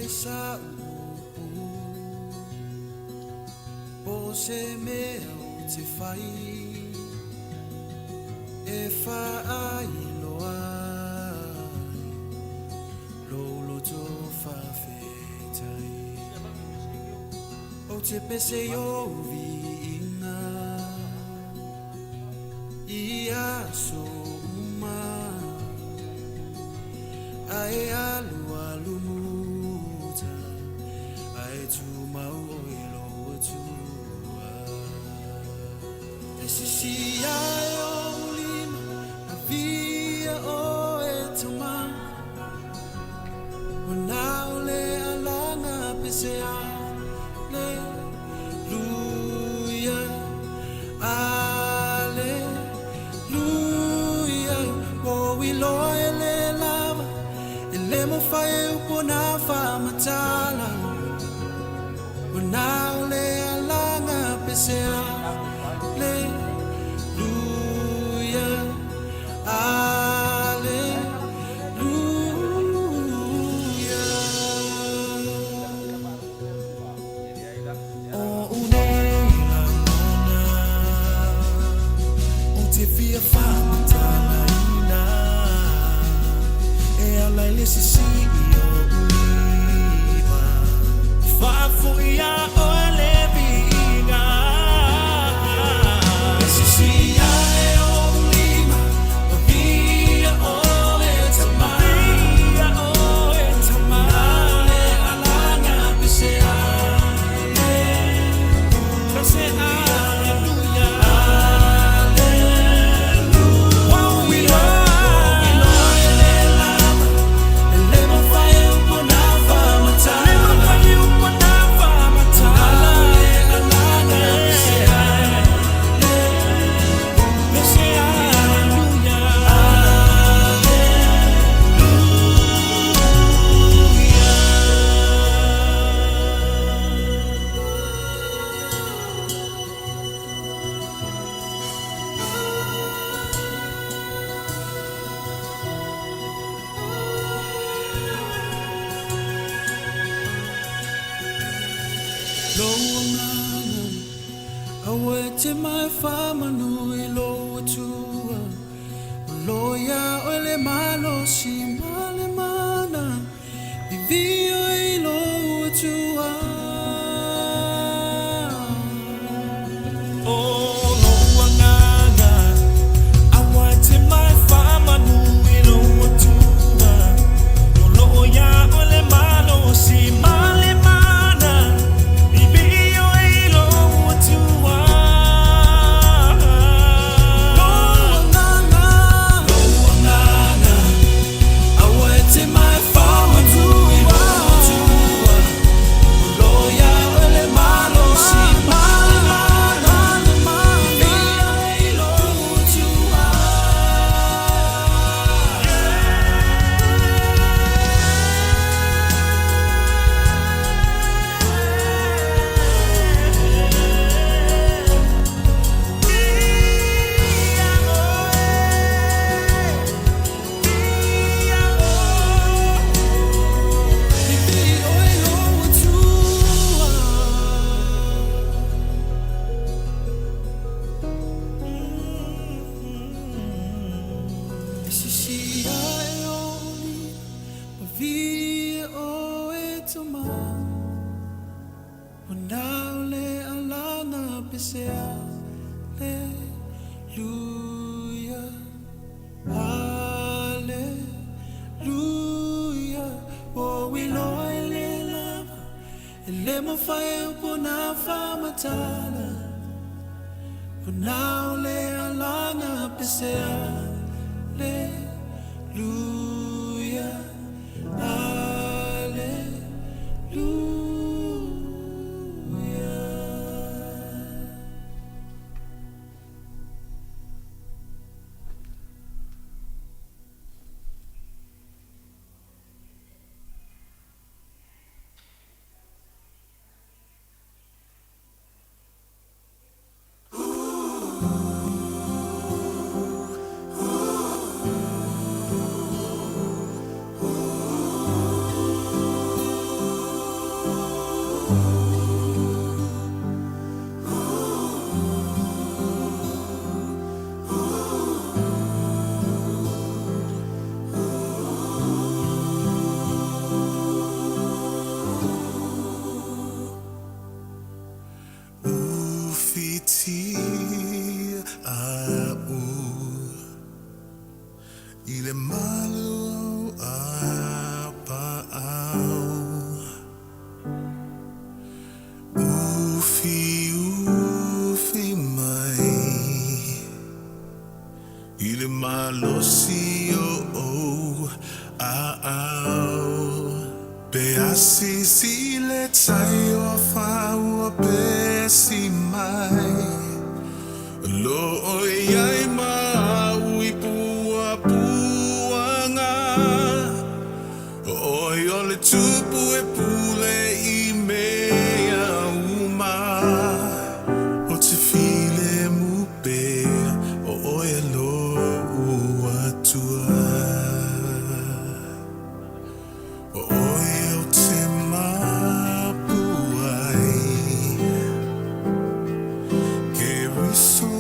sa po se me au te fai e fa ai lo to fa fetai o te pese yo vinga ia so uma ai alu alu muta ai tu mau ilo tu si ai olima a via o etuma now le alanga pese le luia aleluia o we loele lava ele mo fai upona fa matala now le alanga pese le luia via famatalaina e ala lesi si o uliva fa fuia o le vinga lesi si ai o uliva via o etama le alanga bisea awete mai fama nui lo tua loya ole malo si male mana vivio i lo tua oh lo wanganga awete mai fama nui lo tua loya ole malo si male mana vivio i lo tua now le alanga pesea le luia ile malo apaau ufi ufi mai ile malo si o au be asisi le tai o fau be si mai lo ai mai pua puanga oi ole tupu e pule I mea uma o te file mu be o oi lo atua o oi o te mapuai Keriso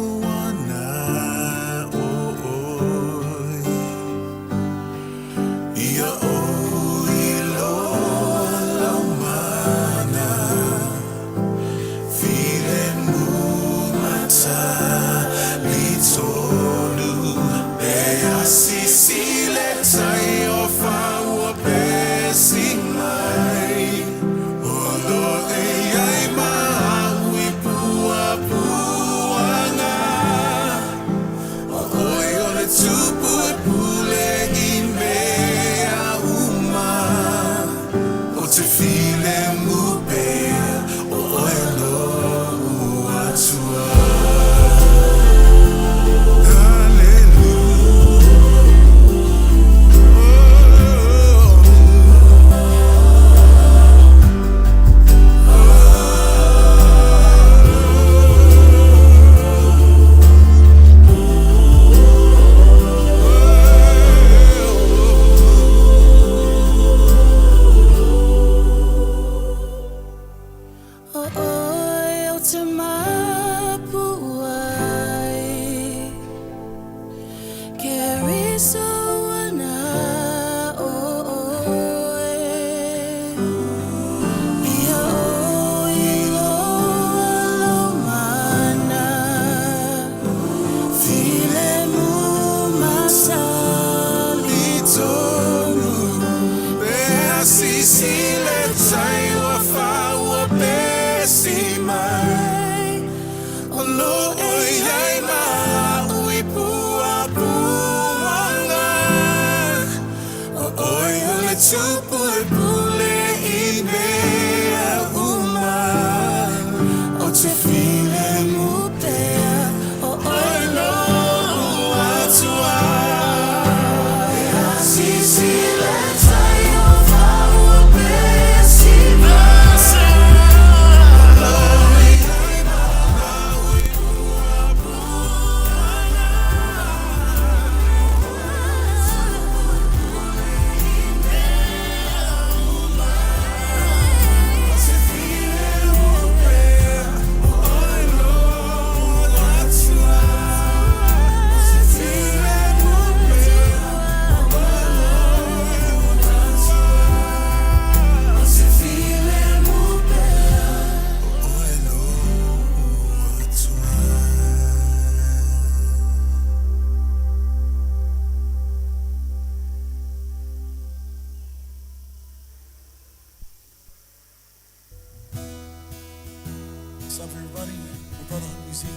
What's up, everybody? We're Brotherhood Music.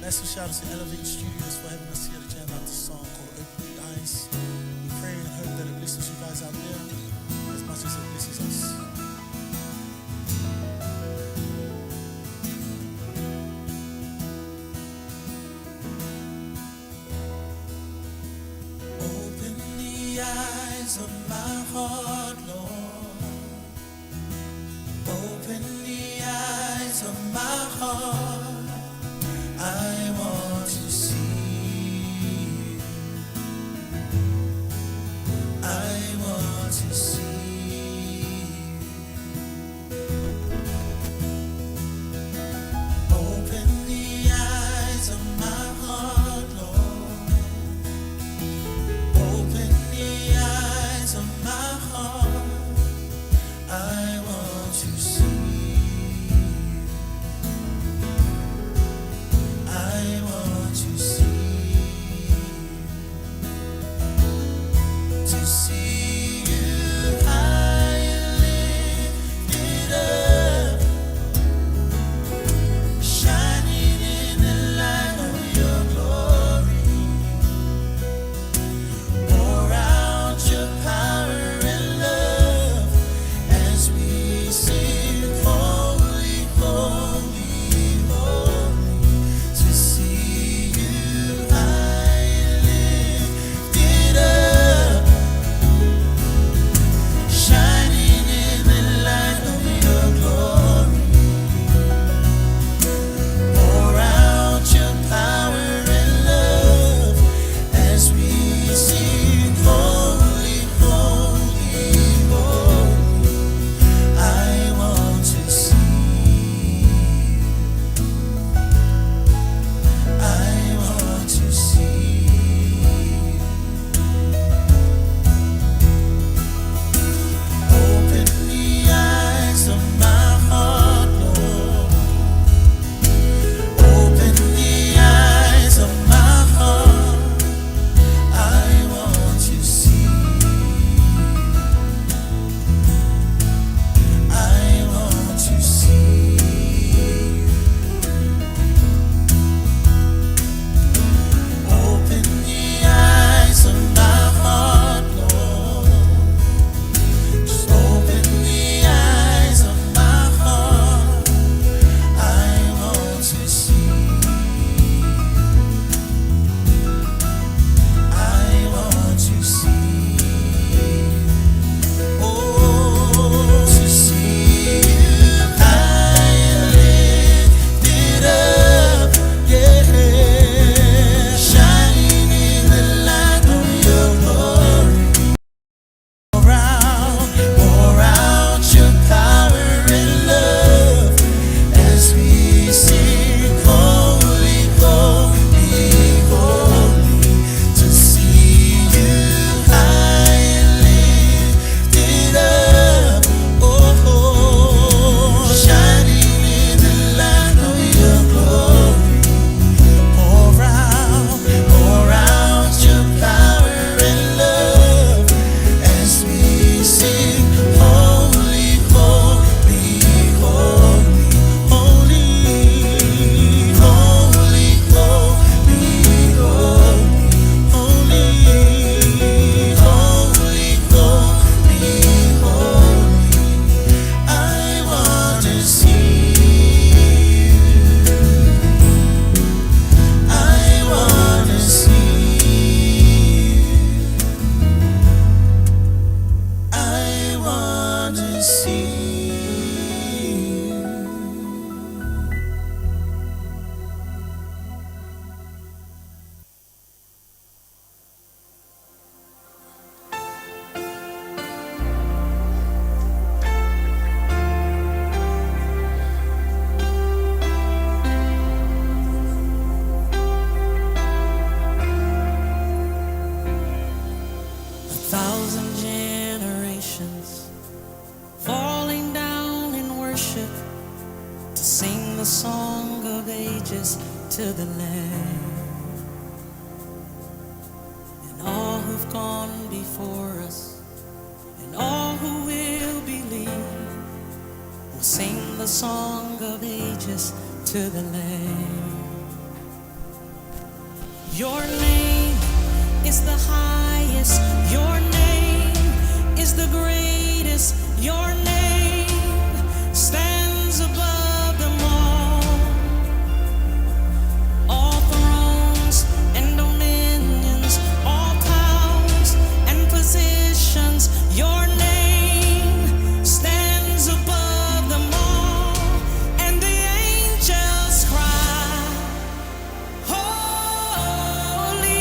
Massive shout out to Elevate Studios for having us here to jam out this song called Open the Eyes. We pray and hope that it blesses you guys out there as much as it blesses us. Open the eyes of my heart, Lord. Open the eyes of my heart. I want to see you. I want to see you. Open the eyes of my heart, Lord. Open the eyes of my heart. to see you high and lifted up, shining in the light of your glory. Pour out your power and love as we sing, holy, holy, holy, to see you high and lifted up, shining in the light of your glory. Pour out your power and love as we sing, holy, holy, holy. I want to see you. I want to see you. Open the eyes of my heart, Lord. Open the eyes of my heart. I want to see you. I want to see you. Open the eyes of my heart, Lord. Just open the eyes of my heart. I want to see you. I want to see you. Oh, to see you high and lifted up, yeah, shining in the light of your glory. Pour out your power and love as we sing, holy, holy, holy, to see you high and lifted up, oh, shining in the light of your glory. Pour out your power and love as we sing, holy, holy, holy, holy, holy, holy, holy, holy, holy, holy. I want to see you. I want to see you. I want to see you. A thousand generations falling down in worship to sing the song of ages to the Lamb. And all who've gone before us and all who will believe will sing the song of ages to the Lamb. Your name is the highest. Your name is the greatest. Your name stands above them all. All thrones and dominions, all powers and positions. Your name stands above them all. And the angels cry, holy,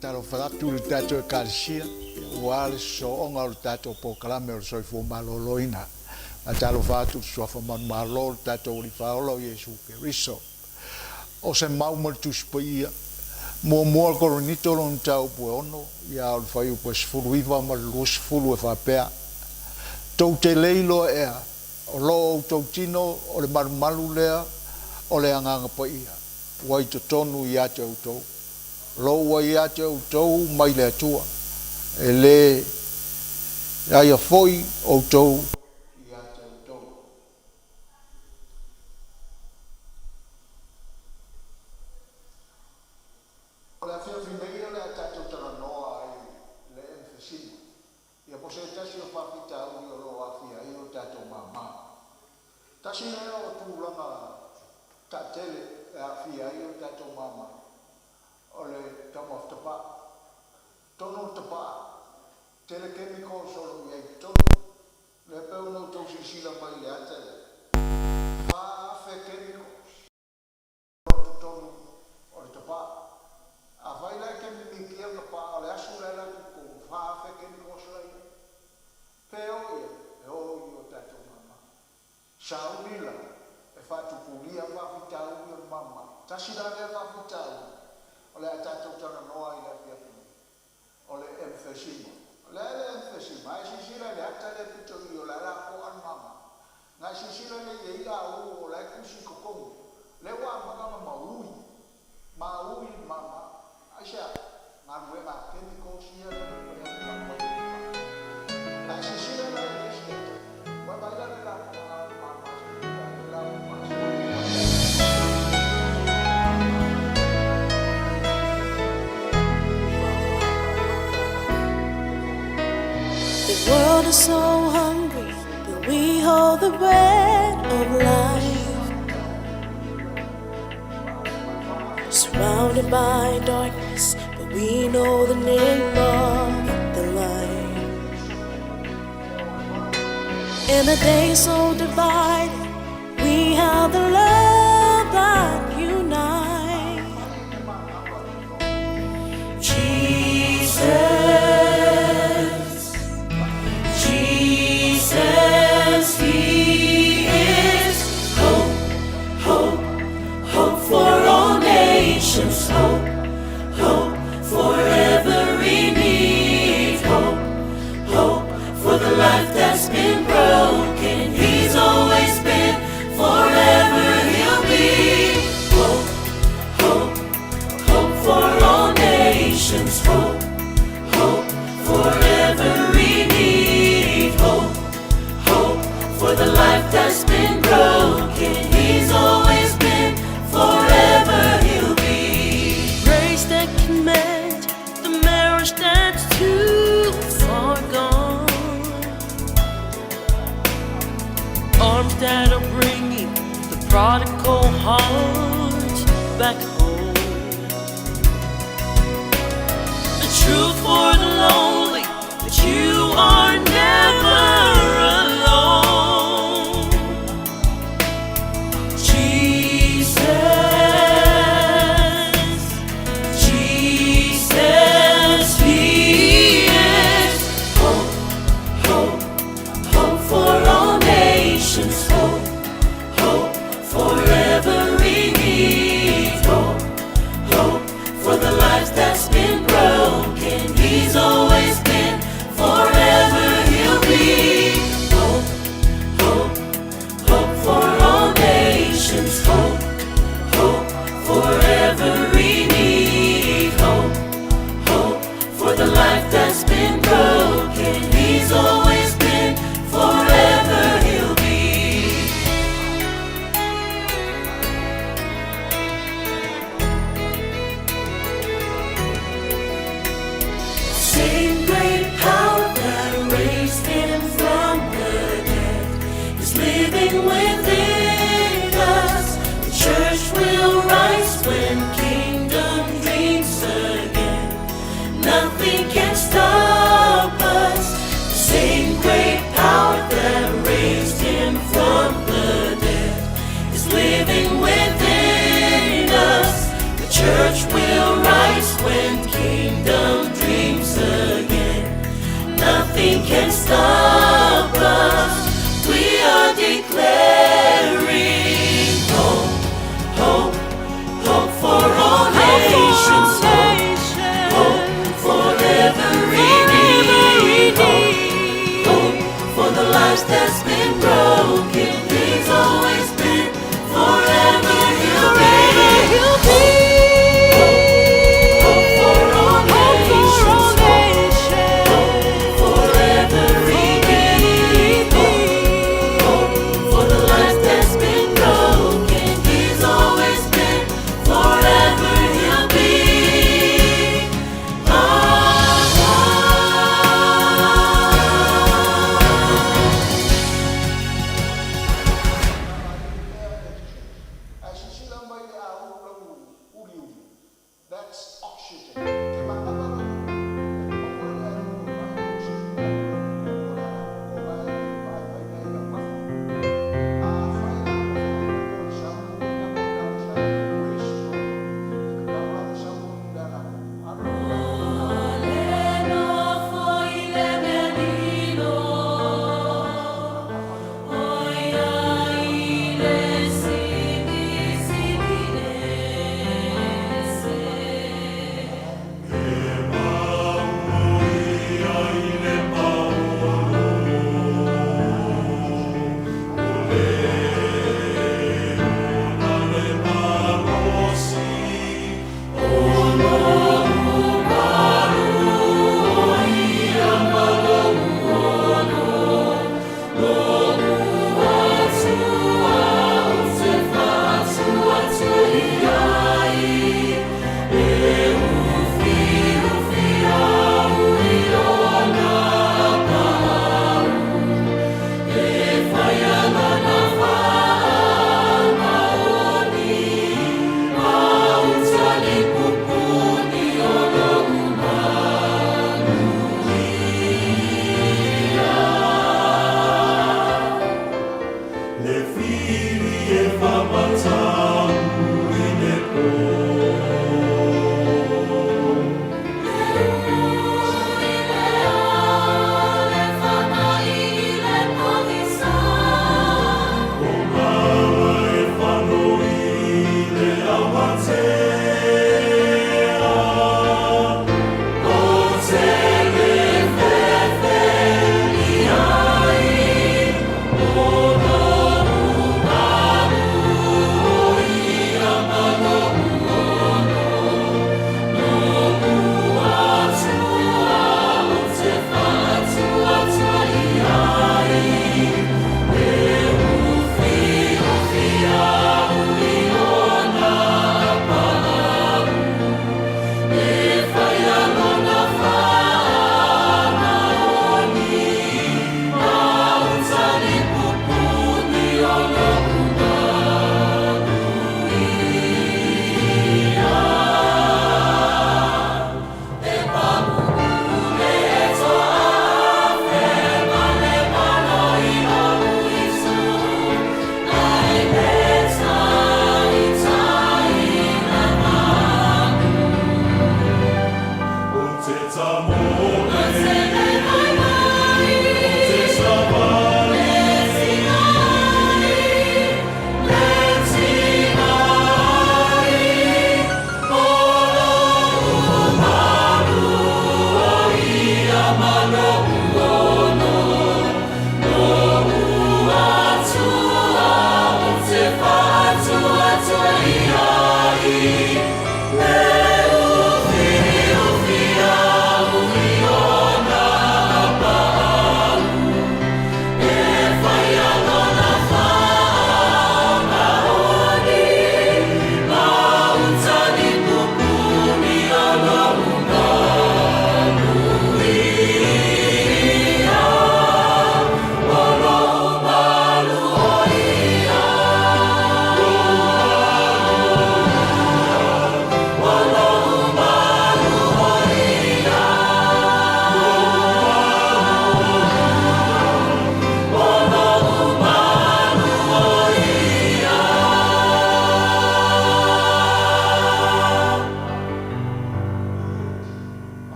Talo whanatu le tātou e kāresia, wale so onga le tātou pōkalame o le soifo maloloina. A talo whātu suafa manu malo le tātou li whaolo Iesu Keriso. O se mau mo le tusipa ia, mua koronito lo ntau pue ono, ia o le whaiu pue sifuru iwa ma le lua sifuru e whapea. Tau te leilo ea, o lo o tau tino, o le malu lea, o le anganga pa ia. Wai to tonu i ate au tau. Lo wai ate au tau mai le atua. E le aia foi au tau i ate au tau. O le afia fimeia le atatou tala noa ai le emfesina. Ia po se tasi o whapita au i o lo afia i o tatou mama. Tasi lea o tūlanga tatele e afia i o tatou mama. O le tamo tapa. Tono tapa. Tele chemical solo i ai tono. Le peu no tau sisila mai le atele. Whaafe chemicals. Tono o le tapa. A vai lai ke mi kia ka pa o le asu le la ku whaafe chemicals lai. Peo ia. E o i o tatou mama. Saunila. E whatu pulia whawhitau i o mama. Tasira le whawhitau. O le atatou tana noa i la pia pia. O le emphysema. Le emphysema. Ai sisira le ata le pito i o la la ko an mama. Ngai sisira le i la o la kusi kokongu. Le wa makama maui. Maui mama. Aisha. Ngā ruema chemicals ia le mama. Ngai sisira le i esketa. Wa baila le la ko an mama. The world is so hungry, but we hold the bread of life. Surrounded by darkness, but we know the name of the light. In a day so divided, we have the love that unites. Jesus. Jesus, He is hope, hope, hope for all nations, hope, hope for every need, hope, hope for the life that's been broken. He's always been, forever He'll be. Hope, hope, hope for all nations, hope, hope for every need, hope. For the life that's been broken, He's always been, forever He'll be. Grace that can mend the marriage that's too far gone. Arms that are bringing the prodigal heart back home. The truth for the lonely, that you are never alone. That's been broken. He's always been, forever He'll be. Hope, hope, hope for all nations. Hope, hope for every need. Hope, hope for the life that's been broken. He's always been, forever He'll be. Same great power that raised Him from the dead is living within us. The church will rise when kingdom dreams again. Nothing can stop us. The same great power that raised Him from the dead is living within us. The church will rise when kingdom can stop us. We are declaring hope, hope, hope for all nations, hope for every need, hope for the lives that's been broken. He's always been, forever he'll be. Hope for all nations, hope for every need.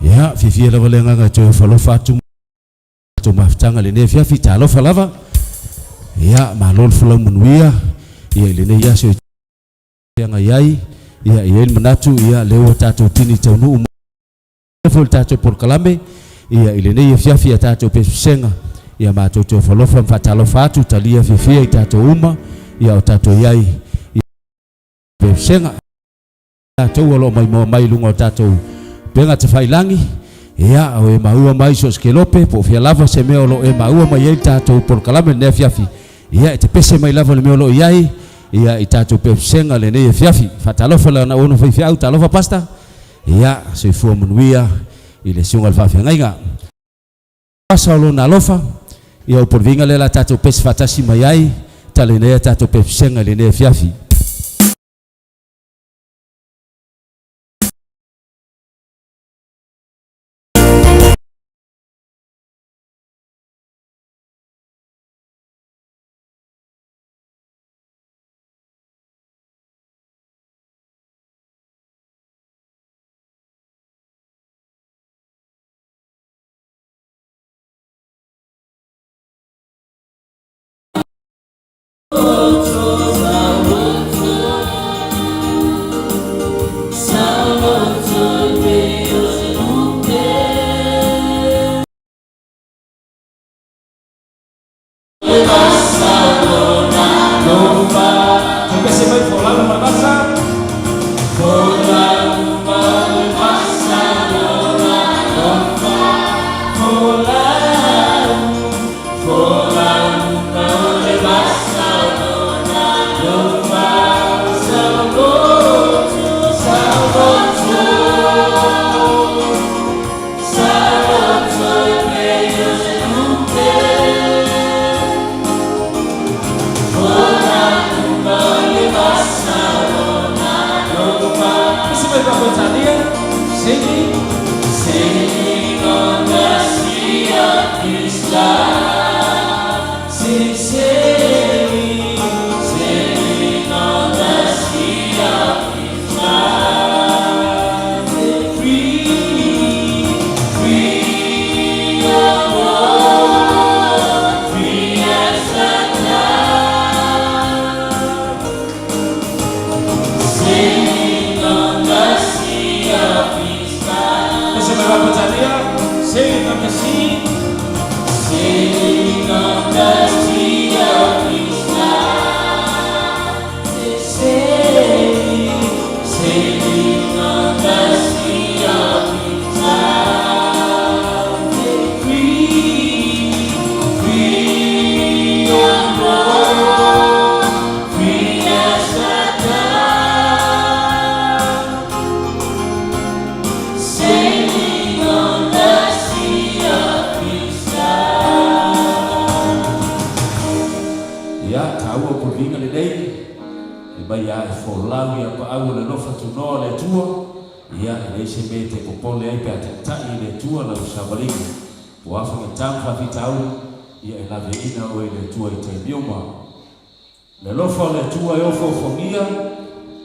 Ya fifi la valenga nga cho falo fatu to maftanga le ne fifi talo falava ya malol fula munwia ya le ne ya so yang ayai ya yel manatu ya leo tatu tini tonu ful tatu por kalame ya ile ne ya fifi ya tatu pesenga ya matoto falo fatalo fatu talia fifi ya tatu uma ya tatu yai pesenga tatu walo mai lungo tatu benga te failangi ya o maua mai so skelope po fia lava se me lo e maua mai el tato por kalame ne fiafi ya te pese mai lava le me lo yai ya itato pe senga le ne fiafi fatalo fala na ono fia au talo fa pasta ya se fu munuia ile sunga fa fia ngainga pasa lo na lofa ya por vinga le la tato pes fatasi mai tale ne tato pe senga le ne fiafi Samoa Mo Sailing on the sea of His love. Sing, sailing, sailing on the sea of His love. Free, free, oh Lord, free as the dove. Sailing on the sea of His love. Sailing on the sea, sailing on the sea of His love. Sailing, sailing on the sea of His love. Free, free, oh Lord, free as the dove. Sailing on the sea of His love. Ya taua ko vinga le dei e bai ya fo lawi ya pa au le nofa tu no le tua ya le se mete ko pole ai pe ta le tua la ushabalingi wafa ke tamfa vitau ya la veina o le tua i te bioma le lofa le tua yo fo fongia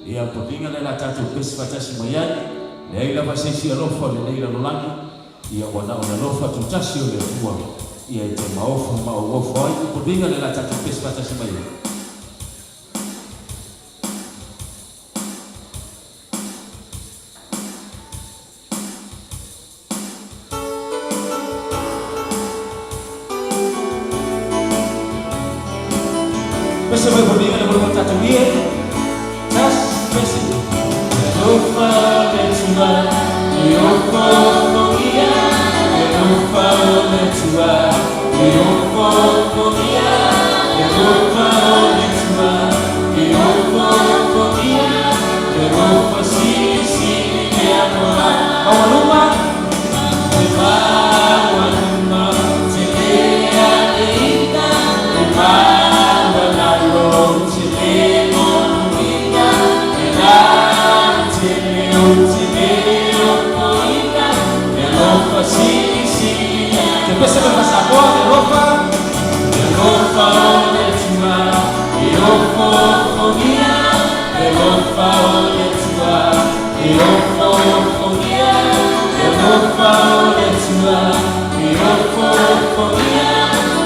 ya ko vinga le la tatu pesfa tasi mayai le ai la pasesi lofa le nei la lolangi ya wana ona lofa tu tasi o le tua ia te maofu maofu ai ko dinga le la tatu pespa tasi mai Pesa mai ko dinga le ko tatu ie tas pesi Lofa le tua, lofa fogia, lofa le tua, lofa fogia, lofa le tua, lofa fogia, lofa si me amor. awaluma Te va waluma, te lea leita, te va walalo, te le monuita, te la te leo poita, te lofa si te pesa me pasapo de lofa te lofa le tua, te lofa fogia, te lofa le tua, te lofa fogia, te lofa le tua, te lofa fogia,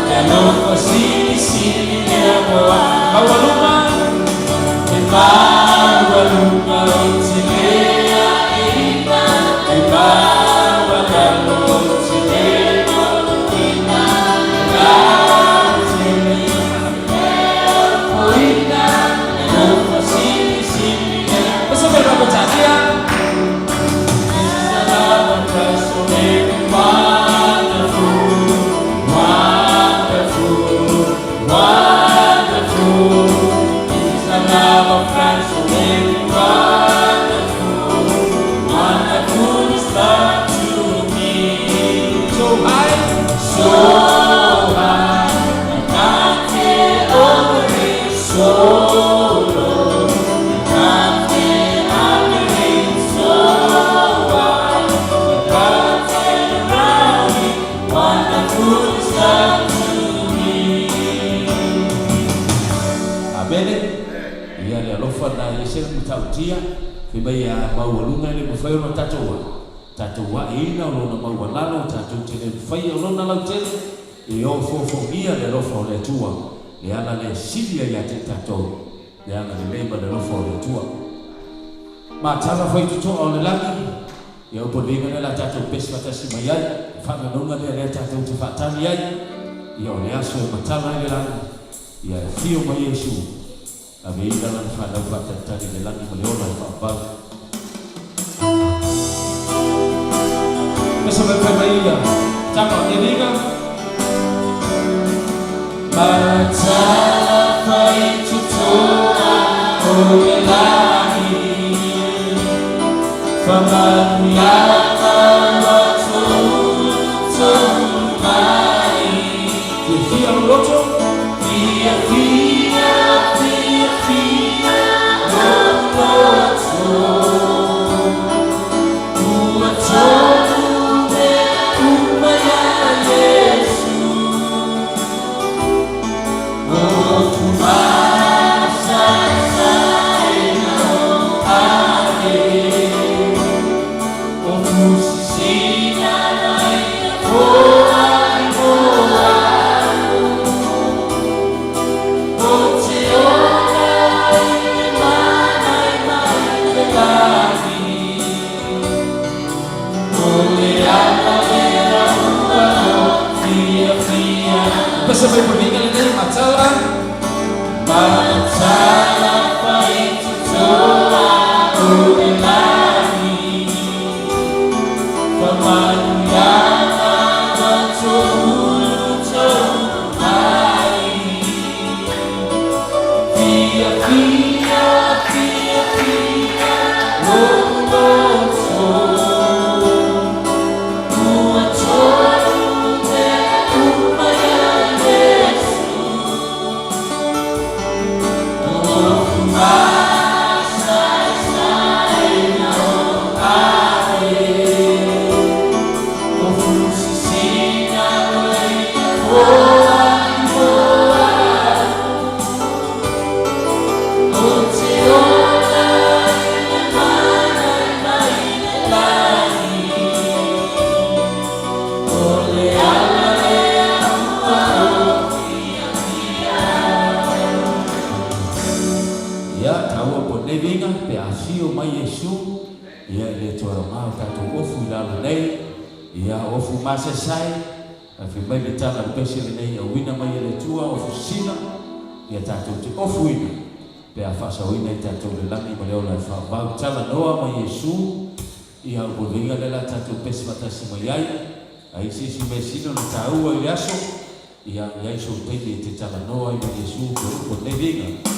te lofa si me amor. awaluma Te waluma, te lea eita, te walalo, te le monuita, te la te lea poita, te lofa si me pesa me pa tania tautia ke bai a maualunga le mo fai ona tatoa ina ona maualano tatu te le fai ona lau tele e o fofogia le lofa o le tua e ana le silia ya te tatou e ana le lema le lofa o le tua ma tala fai tuto o le lagi e o polinga le la tatou pesfa tasi mai ai whanga nunga le tatou te whatani ai e o le aso e matala le lagi e a fio mai Yesu a me ina lan whanau whatatari le lagi ma le ona e whaambau. Mesa me whai mai ia, tama o ringa. Matala whai tutoa o le lagi, whamanuiata lotu tonu mai. Te fia o loto, Fia, fia, fia, fia, lotu. nei vinga pe afio mai Yesu ia le toa mau tatou ofu i lalo nei ia ofu masesai afi mai le tala pese le nei auina mai le tua ofu sina ia tatou te ofu ina pe a fasauina i tatou le lani ma leo la whaabau tala noa mai Yesu ia upolinga le la tatou pese matasi mai ai ai sisi me sino na taua i aso ia iai so teiti te tala noa i mai Yesu ko nei vinga.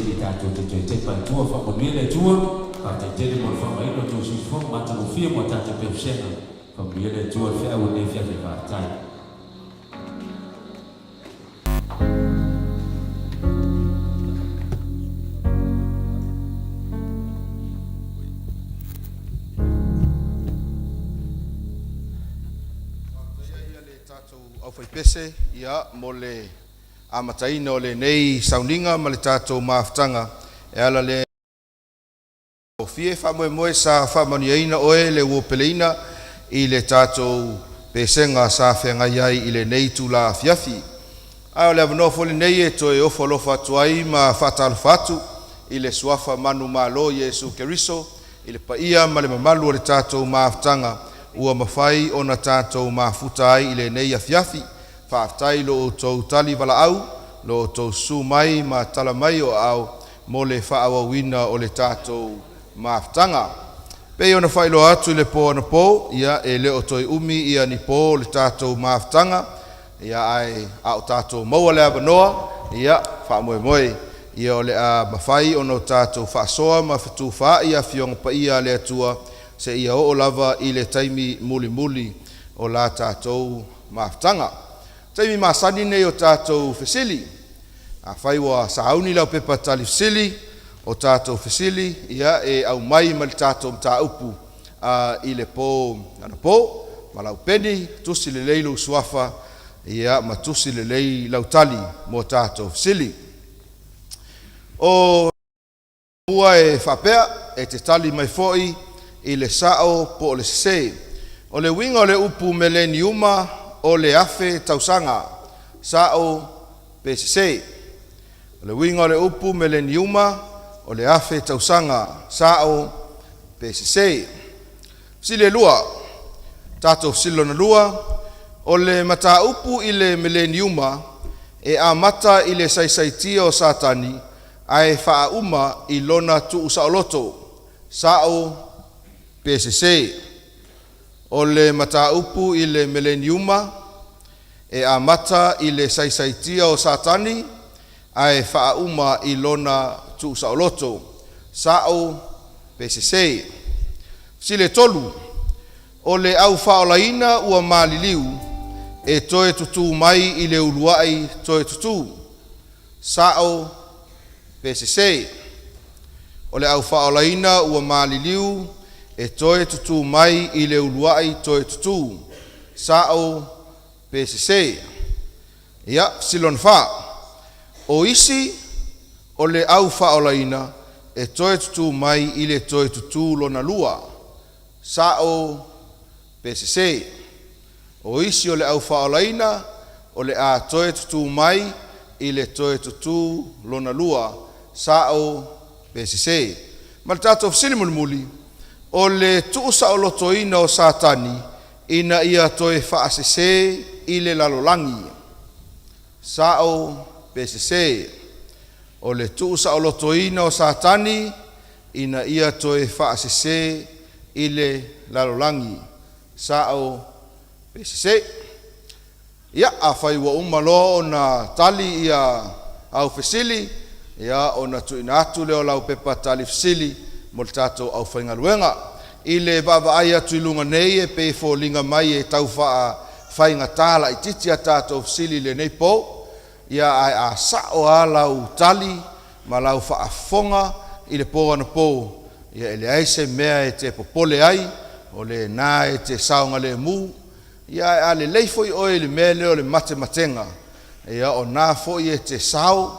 di tātou te toi te pai tua whakamuile tua, ka te tere mo whamaino tō sifo, mata mo fia mo tātou pepsenga, whakamuile tua whia wane whia te kātai. Au fai pese, ia, mo le amataina o le nei sauninga, ma le tātou maafutanga, e ala le o fie whamoe moe sa whamaniaina oe le uopeleina i le tātou pesenga sa whengai ai i le nei tūla fiafi. Ai o le avanofo le nei e toi ofo lofa tuai ma whatalo fatu i le suafa manu malo Yesu Keriso, i le paia ma le mamalu o le tātou maafutanga, ua mawhai o na tātou mafuta ai i le nei a fiafi, whaaftai lo o tau tali wala au, lo o tau su mai ma tala mai o au, mo le whaawawina o le tātou mafutanga. Pei o na whailo atu i le po ana po, ia e le o toi umi ia ni po le tātou mafutanga, ia ai a o tātou maua le abanoa, ia whaamoe moe, ia o le a mawhai o no tātou whaasoa ma whatu wha ia fionga pa ia le atua, se ia o lava i le taimi muli muli o la tātou mafutanga. Taimi masani nei o tātou fesili, a whaiwa sauni lau pepa tali fesili o tātou fesili, ia e au mai ma le tātou mta upu i le po ana po, ma lau peni, tusi le leilu suafa, ia ma tusi le lei lau tali mo tātou fesili. O mua e whapea e te tali mai foi, i le sao po le se. O le winga o le upu me le niuma o le afe tausanga, sao pe se. O le winga o le upu me le niuma o le afe tausanga, sao pe se. Sile lua, tato silo na lua, o le mata upu i le me le niuma, e a mata i le saisaitia o satani, ai faa uma i lona tu usaoloto, sao PSC. O le mata upu i le mileniuma, e a mata i le saisaitia o satani, ai faa uma i lona tu saoloto, sao PSC. Sile tolu, o le au faolaina ua maliliu, e toe tutu mai i le uluai toe tutu, sao PSC. O le au faolaina ua maliliu, e toe tutu mai i le uluai toe tutu, sao PSC. Ia, silon fa, o isi o le au faolaina, e toe tutu mai i le toe tutu lona lua, sao PSC. O isi o le au faolaina, o le a toe tutu mai i le toe tutu lona lua, sao PSC. Maltato ofisili mulmuli, o le tuusa o lotoina o satani, ina ia toe faasese i le lalolangi, sao PSC. O le tuusa o lotoina o satani, ina ia toe faasese i le lalolangi, sao PSC. Ia a whaiwa umalo o na tali ia au fesili, ia o na tuina atu leo lau pepa tali fesili, mo le tātou au whaingaluenga. I le vava ai atu ilunga nei e pe fo linga mai e tau wha whainga tāla i titi a tātou fesili le nei po, ia ai a sao a lau tali, ma lau whaafonga i le po ana po, ia ele aise mea e te popole ai, o le nā e te saunga le mu, ia a le leifoi oe le mea leo le mate matenga, ia o nā foi e te sau,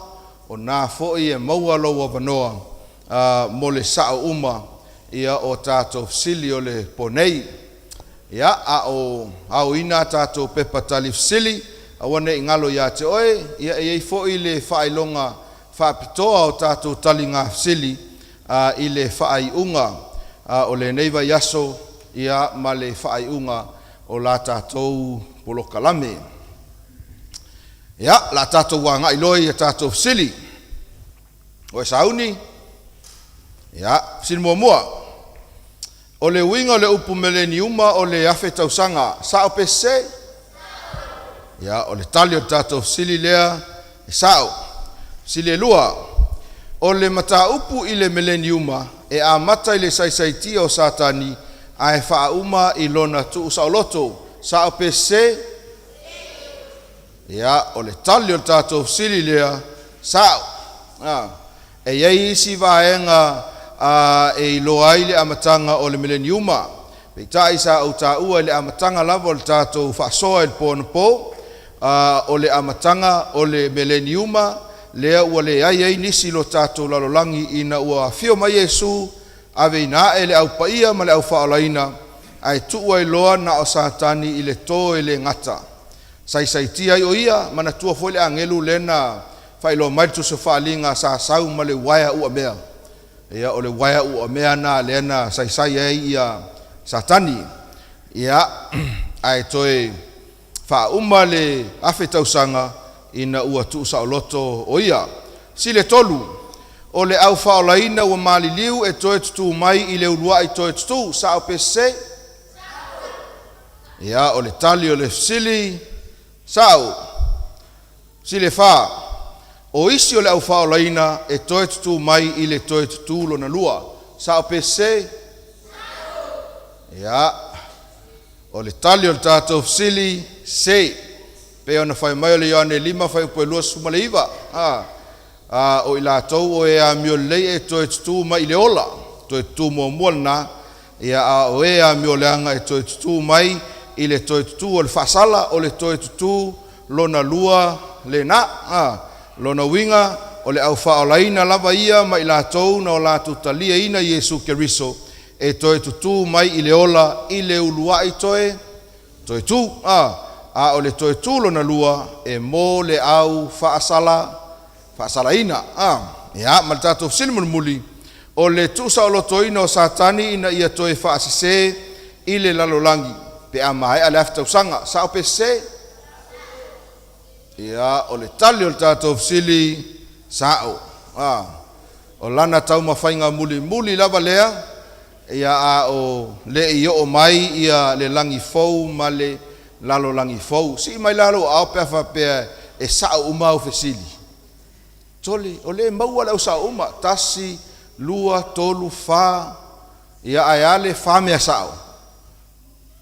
o nā foi e maua loa vanoa, mo le sao uma, ia o tātou fsili o le ponei, ia a o ina tātou pepa tali fsili, a wane ingalo ia te oe, ia e foi le whailonga whapitoa o tātou tali ngā fsili, i le whaiunga, o le neiva yaso, ia ma le whaiunga, o la tātou polokalame. Ia, la tātou wanga iloi a tātou fsili. O e sauni, ia, fsili mua. O le winga o le upu mele ni uma o le afe tausanga, sao pese? Ia, o le tali o tātou fsili lea, e sao. Fsili lua, O le mataupu i le mileniuma e a mata i le saisaitia o Satani a e whauma i lona tu saoloto sa o pese ia o le tali o tātou sili lea sao e iei isi vaenga e iloa i le amatanga o le mileniuma peitai sa au tāua le amatanga lava o le tātou whaasoa i pono po o le amatanga o le mileniuma lea ua le ai nisi lo tātou lalolangi ina ua fio mai Yesu ave ina e le au paia ma le au whaolaina ai tuua i loa na o Satani i le tō e le ngata saisaitia i o ia mana tua foi le angelu lena whailo mai tu se whaalinga sa sau ma le waia ua mea ia o le waia ua mea na lena saisai ai ia Satani ia ai toi whauma le afe tausanga ina ua tu saoloto o ia sile tolu o le au whaolaina ua maliliu e toe tutu mai i le urua i toe tutu sa o pese ia o le tali o le sili sao sile fa o isi o le au whaolaina e toe tutu mai i le toe tutu lo na lua sa o pese ia o le tali o le tātou sili se pe ona fai mai o le Ioane 5 fai upo e lua suma le iwa o i lātou o e a mio lei e toe tutu mai i le ola toe tutu mua mua na ia o e a mio leanga e toe tutu mai i le toe tutu o le whasala o le toe tutu lona lua le na lona winga o le au whaolaina lava ia mai lātou na o lātou talia ina Yesu Keriso e toe tutu mai i le ola i le ulua i toe tu o le toe tu lona lua e mo le au whaasala ina ia ma le tātou silmon muli o le tusa o lotoina o Satani ina ia toe whaasise i le lalolangi pe a mai a le aftausanga sa o pese ia o le tali o le tātou sili sao o lana tau mawhainga muli lava lea ia o le i o mai ia le langi fou ma le lalo langi fou si mai lalo au pe fa pe e sao uma o fesili tole o le mau ala usa uma tasi lua tolu fa ia ayale fa me sao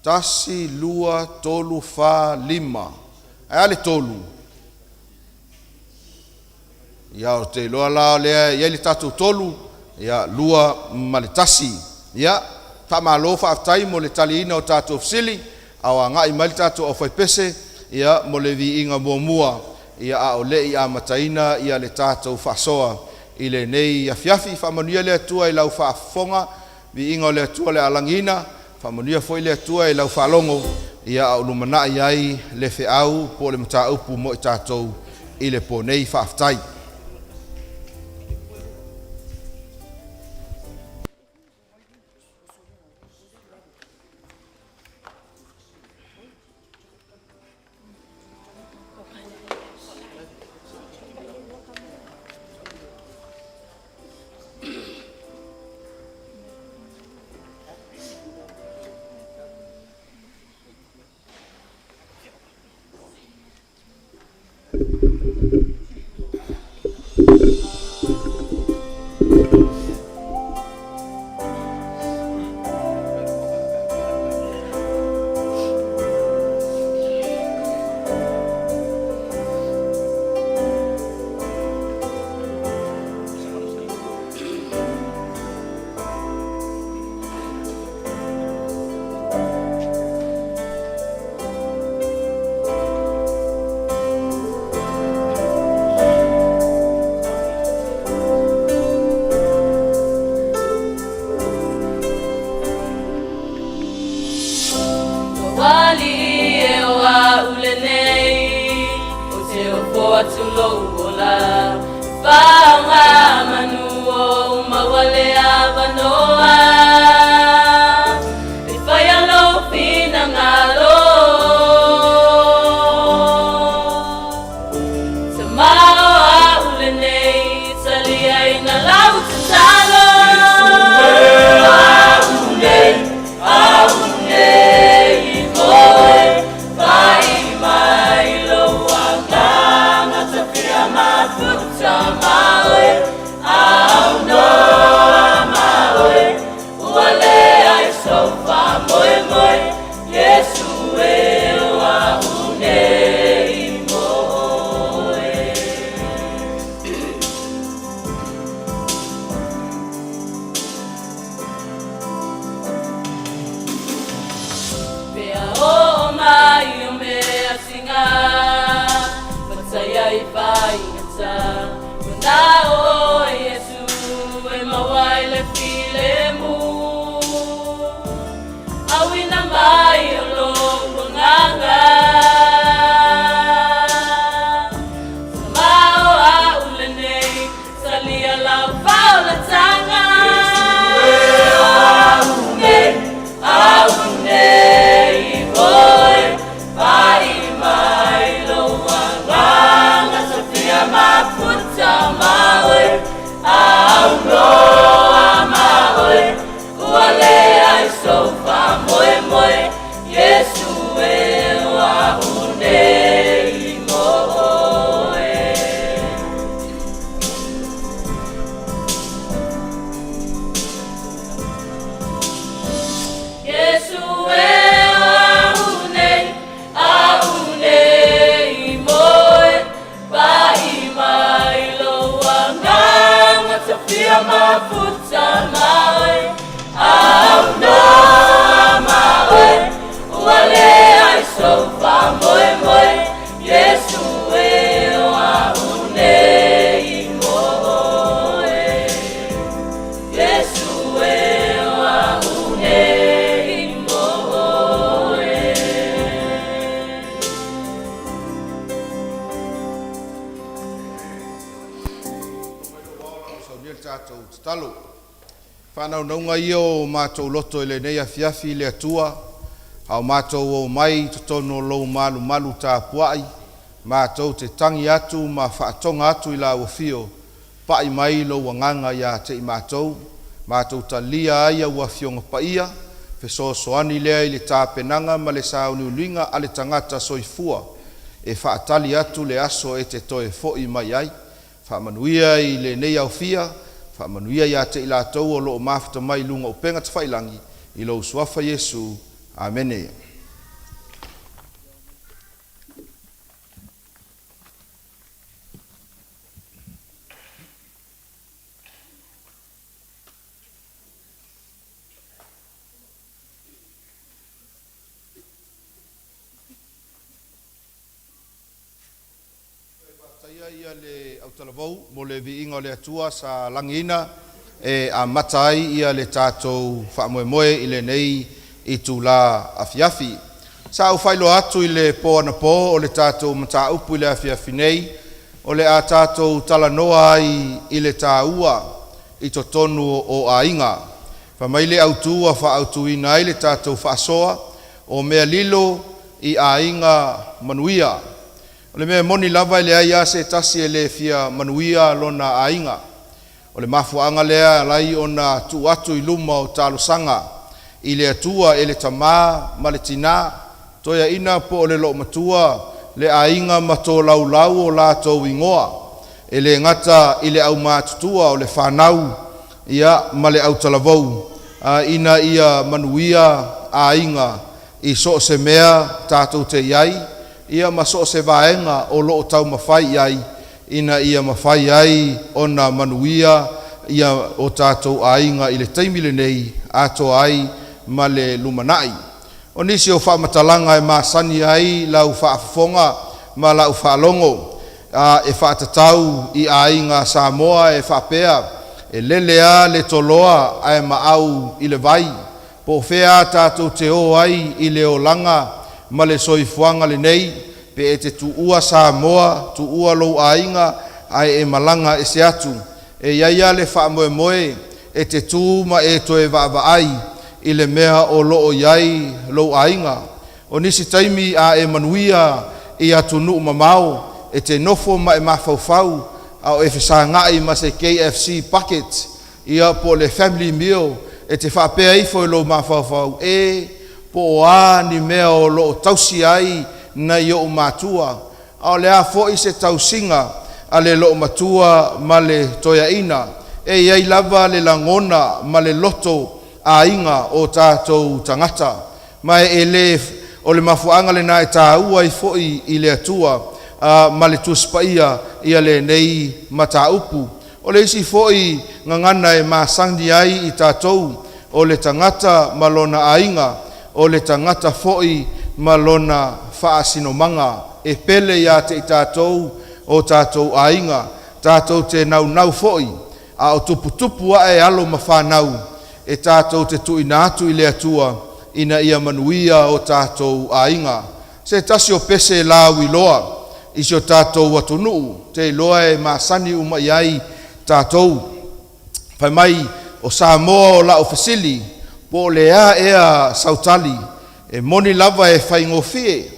tasi lua tolu fa lima ayale tolu ia o te loa la le ia le tatu tolu ia lua male tasi ia fa malo fa tai mo le talina o tatu sili awa ngai mai tatu o fai pese ia mo le vi inga mua ia a o le ia mataina ia le tatu fasoa i le nei afiafi fa manuia le tua i lau fa fonga vi inga le tua le alangina fa manuia foi le tua i lau fa longo ia o lumana iai le fe au po le mata upu mo i tatu i le po nei fa aftai mafuta mawe au noa mawe wale aisofa moe moe Yesu we wa unei moe Yesu we wa unei moe Tātou talo. Whanau naunga i o mātou loto ele nei afiafi le atua. Hau mātou o mai totono lou malu malu tā puai. Mātou te tangi atu ma whaatonga atu i la wafio. Pai mai lo wanganga ia te i mātou. Mātou ta lia aia ua fionga paia. Feso soani lea i le tā penanga ma le sauni unuinga ale tangata soifua. E whaatali atu le aso e te toe foi mai ai. Whaamanuia i le nei au fia. Whaamanuia ia te ila tau o loo mafuta mai lunga upenga te whailangi i lo suafa Yesu. Amene. Ia le autalavou mo le viinga o le atua sa langina e a matai ia le tātou whaamoemoe i le nei i tū la afiafi. Sa au whailo atu i le po ana po o le tātou mata upu i le afiafi nei o le a tātou talanoa i le tā ua i to tonu o a inga. Whamai le autua whaautuina i le tātou whaasoa o mea lilo i a inga manuia. O le mea moni lava le ai ase tasi e le fia manuia lona ainga. O le mafuanga lea lai ona tu atu i luma o talo sanga. I le atua e le tamā ma le tina. Toia ina po o le lo matua le ainga ma tō lau lau o la tō ingoa. E le ngata i le au mātutua o le whanau ia ma le au talavou. Ina ia manuia ainga i so se mea tātou te iai. Ia maso se vaenga o loo tau mawhai ai, ina ia mawhai ai ona manuia ia o tātou ainga i le taimile nei ato ai ma le lumanai. O nisi o whaamatalanga e maasani ai lau whaafonga ma lau whaalongo e whaatatau i ainga Samoa e whaapea e lelea le toloa ai maau i le vai. Po whea tātou te o ai i le o langa ma le soifuanga le nei, pe e te tuua Samoa, tuua lou ainga, ai e malanga e se atu. E iaia le whaamoe moe, e te tū ma e toe vaavai, i le mea o loo iai lou ainga. O nisi taimi a e manuia i atu nuu mamao, e te nofo ma e mafaufau, au e whesa ngai ma se KFC packet, ia po le family meal, e te whaapea ifo i lou mafaufau, po a ni mea o loo tausi ai na i o matua. Ao lea fo i se tausinga a le loo matua ma le toia ina. E iai lava le langona ma le loto a inga o tātou tangata. Ma e le o le mafuanga le na e tā ua i fo i le atua ma le tuspaia i le nei mata upu. O le isi fo i ngangana e maasandi ai i tātou o le tangata malona a inga. O le tangata foi malona whaasinomanga e pele ia te i tātou o tātou ainga, tātou te nau foi, a o tupu a e alo ma whanau, e tātou te tuina atu i le atua, ina ia manuia o tātou ainga. Se tasi o pese la wiloa, isi o tātou atunuu, te loa e maasani uma iai tātou. Whai mai o Samoa o la o Fasili, po lea ea sautali, e moni lava e whaingofie,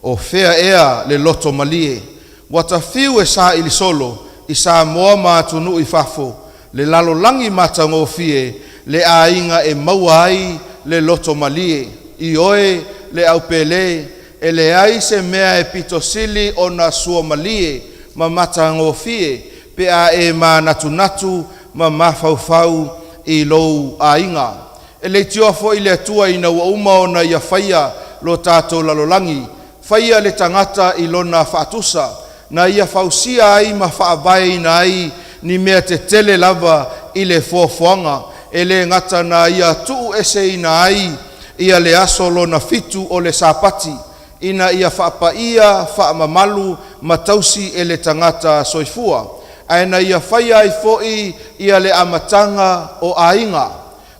o fea ea le loto malie. Wata fiu e sa ili solo, i Samoa ma tunu i fafo, le lalo langi mata ngofie, le ainga e mauai le loto malie. I oe le au pele, e le ai se mea e pitosili o na sua malie, ma mata ngofie, pe a e ma natu ma mafaufau i lou ainga. E le tio fo i le atua ina ua uma o na ia whaia lo tātou lalolangi. Whaia le tangata i lona whaatusa. Na ia whausia ai ma whaavai na ai ni mea te tele lava i le fuafuanga e le ngata na ia tuu ese ina ai ia le aso lona fitu o le sapati ina ia whaapaia whaamamalu matausi e le tangata soifua aina ia whaia i foi ia le amatanga o ainga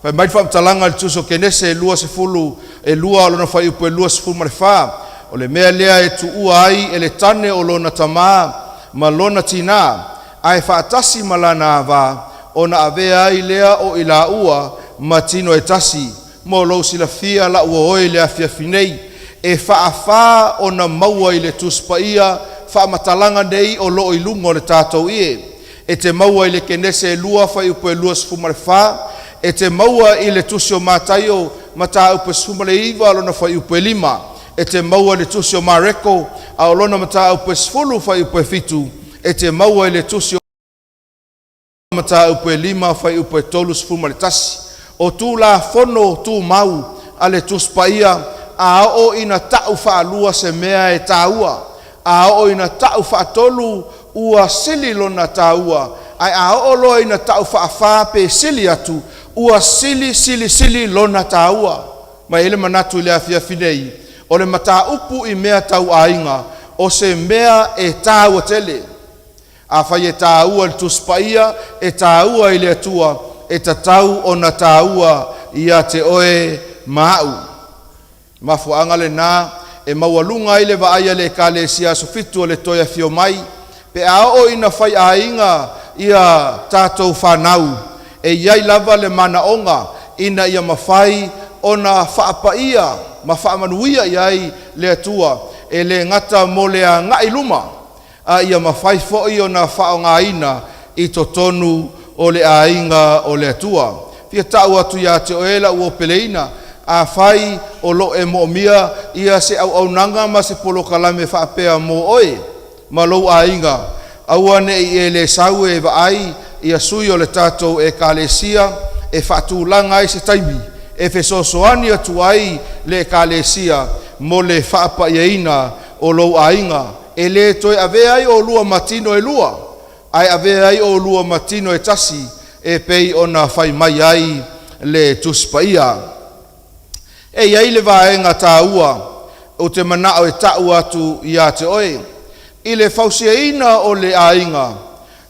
pai mai whaamtalanga le tuso kenese lua se fulu e lua o lona whai upo e lua se fulu marewha o le mea lea e tuua ai e le tane o lona tamaa ma lona tina ai whaatasi malana ava o na avea ai lea o ila ua ma tino e tasi mo lo sila fia la ua oi le afia finei e whaafa o na maua i le tuspaia whamatalanga nei o lo i lungo le tātou ie e te maua i le kenese e lua whai upo e lua sifu marewha e te maua i le tusio mātaio mata upo sifu mare iwa lona whai upo e lima e te maua le tusio mareko a olona mata upo sifulu whai upo e fitu e te maua i le tusio mata upo e lima whai upo e tolu sifu mare tasi o tu la fono tu mau a le tuspaia a o ina tau whaalua se mea e taua a o ina tau whaatolu ua sili lona taua ai a o lo ina tau whaafa pe sili atu ua sili lona taua mai ele manatu le afia finei o le mata upu i mea tau ainga o se mea e taua tele a whai e taua le tuspaia e taua i le atua e tatau o na taua ia te oe mau mafuanga le na e maualunga i le vaaya le kalesia sofitu o le toia fio mai pe a o ina whai ainga ia tātou whanau e iai lava le manaonga ina ia mawhai o na whaapaia ma whaamanuia iai le atua e le ngata mo le a ngai luma a ia mawhai foi o na whaonga ina i to tonu o le ainga o le atua fia tau atu ia te oela ua peleina a whai o lo e mo'omia ia se au nanga ma se polo kalame whaapea mo oe ma lo ainga awane i e le sau e vaai ia sui o le tātou e kalesia e whaatulanga i se taimi e fesosoani atu ai le kalesia mo le whaapa ina o lo ainga e le toi ave ai o lua matino e lua ai ave ai o lua matino e tasi e pei ona whai mai ai le tuspaia e iai le vaenga tāua o te manao e tau atu ia te oe i le fausiaina o le ainga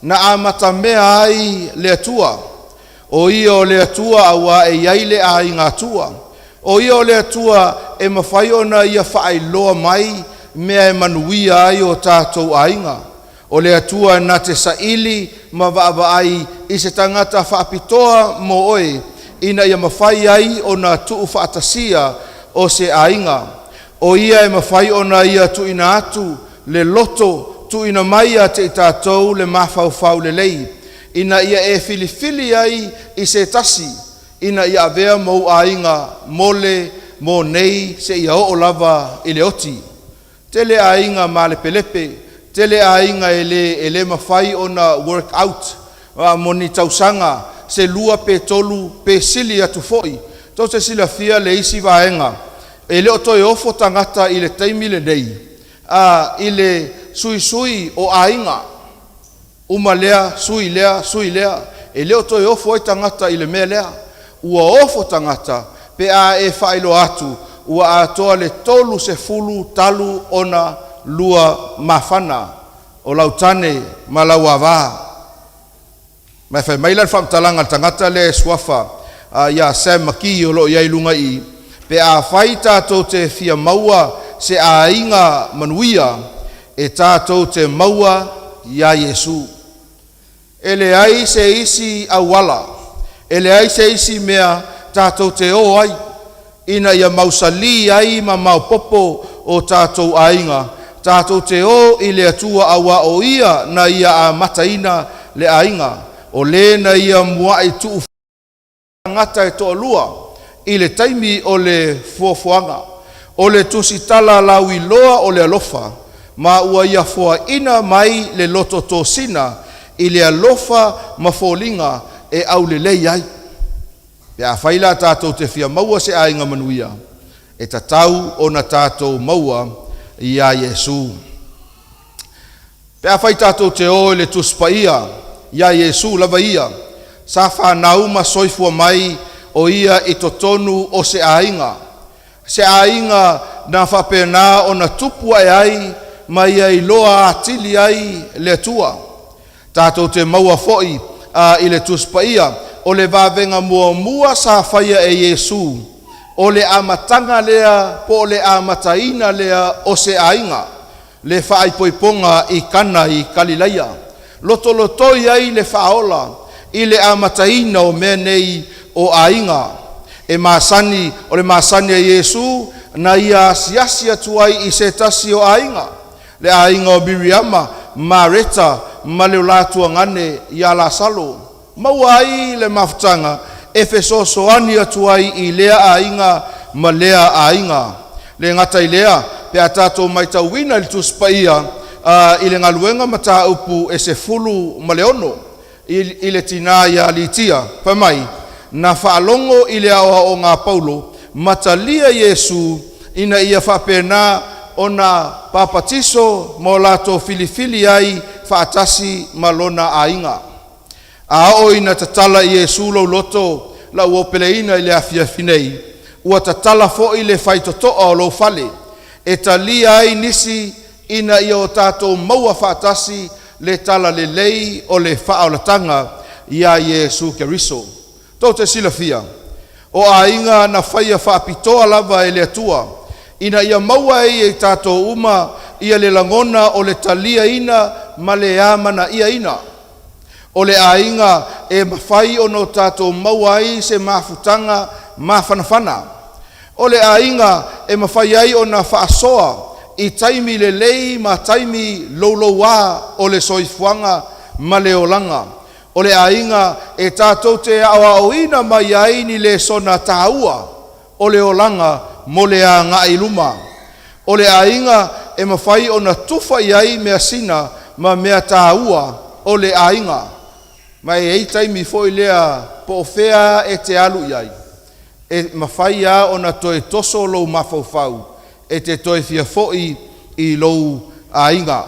na amata mea ai le atua o ia o le atua awa e iai le ainga atua o ia o le atua e mawhai ona ia whaailoa mai mea e manuia ai o tātou ainga o le atua na te saili ma vaava ai i se tangata whaapitoa mo oe ina ia mawhai ai o na tuu whaatasia o se ainga o ia e mawhai o na ia tu ina atu le loto tu ina mai a te i tātou le mawhauwhau le lei ina ia e filifili ai i se tasi ina ia avea mou ainga mole mo nei se ia o lava i le oti tele ainga ma le pelepe tele ainga e le mawhai o na work out mo ni tausanga se lua pe tolu pe sili atu foi to se sila fia le isi vaenga e le oto e ofo tangata i le taimi le nei i le sui o ainga uma lea sui lea e le oto e ofo e tangata i le mea lea ua ofo tangata pe a e whailo atu ua atoa le tolu se fulu talu ona lua mafana o lautane ma lau avaa mai fai mai lan whamtalanga tangata le swafa ia Sam Maki o lo iai lunga i pe a whai tātou te fia maua se a inga manuia e tātou te maua ia Yesu e le ai se isi awala e le ai se isi mea tātou te o ai ina ia mausali ai ma maupopo o tātou ainga tātou te o i le atua awa o ia na ia a mataina le ainga o le na ia mua i tuu ngata e toa lua i le taimi o le fuafuanga o le tusitala lau i loa o le alofa ma ua ia fua ina mai le loto tosina i le alofa mafolinga e au le lei ai pe a whaila tātou te fia maua se ainga manuia e tatau o na tātou maua ia Yesu pe a whai tātou te o le tuspaia ia Yesu lava ia sa whanau ma soifua mai o ia I totonu o se ainga. Se ainga na whapena o na tupu ai ma ia I loa atili ai le tua. Tātou te maua foi I le tuspaia o le vavenga mua sa whaia e Yesu. O le amatanga lea po le amataina lea o se ainga. Le whaaipoiponga I kana I Galileia. Lotolotoi ai le whaola I le amataina o mea nei o ainga. E masani, o le masani a Yesu, na ia asiasi atuai I se tasi o ainga. Le ainga o Miriama, Mareta, ma leo lātua ngane I ala salo. Mauai le mafutanga, e fesosoani atuai I lea ainga, ma lea ainga. Le ngata I lea, pe atato mai tauina li tuspaia, I le ngaluenga mata upu e se fulu ma leono. I le tina ia litia, pamai, na whaalongo I le aoa o ngā Paulo, matalia Yesu, ina ia whapena o na papatiso mo lato filifili ai whaatasi malona ainga. A o ina tatala Yesu lo loto, la uopeleina I le afia finei, ua tatala fo I le whaitotoa o lo fale, e talia ai nisi ina ia o tato maua whaatasi le tala le lei o le whaolatanga ia Yesu Keriso. Tau te silafia, o ainga na whaia whaapitoa lava e le atua, ina ia maua e tato uma ia le langona o le talia ina ma le amana ia ina. O le ainga e mawhai o no tato maua ai se mafutanga mafanafana. O le ainga e mawhai ai o na whaasoa I taimi le lei ma taimi loloa o le soifuanga ma le olanga. O le ainga e tātou te awa o ina mai ai ni le sona tāua o le olanga mo le a ngā iluma. O le ainga e mawhai o na tufa iai mea sina ma mea tāua o le ainga. Mai e taimi foi lea po fea e te alu iai. E mawhai a o na toe toso lou mafaufau. E te toi fia foi I lou ainga.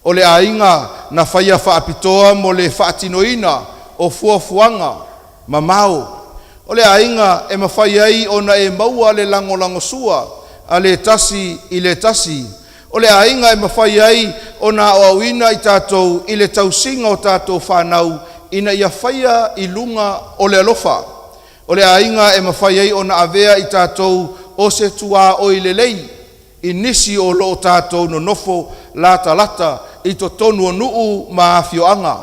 O le ainga na whaia whaapitoa mo le whaatinoina o fuafuanga mamao. O le ainga e mawhai ai o na e maua le lango sua a le tasi I le tasi. O le ainga e mawhai ai o na oawina I tātou I le tausinga o tātou whanau ina ia whaia I lunga o le alofa. O le ainga e mawhai ai o na avea I tātou o se tua o I le lei, I nisi o lo tātou no nofo lata I to tonu o nuu ma afioanga.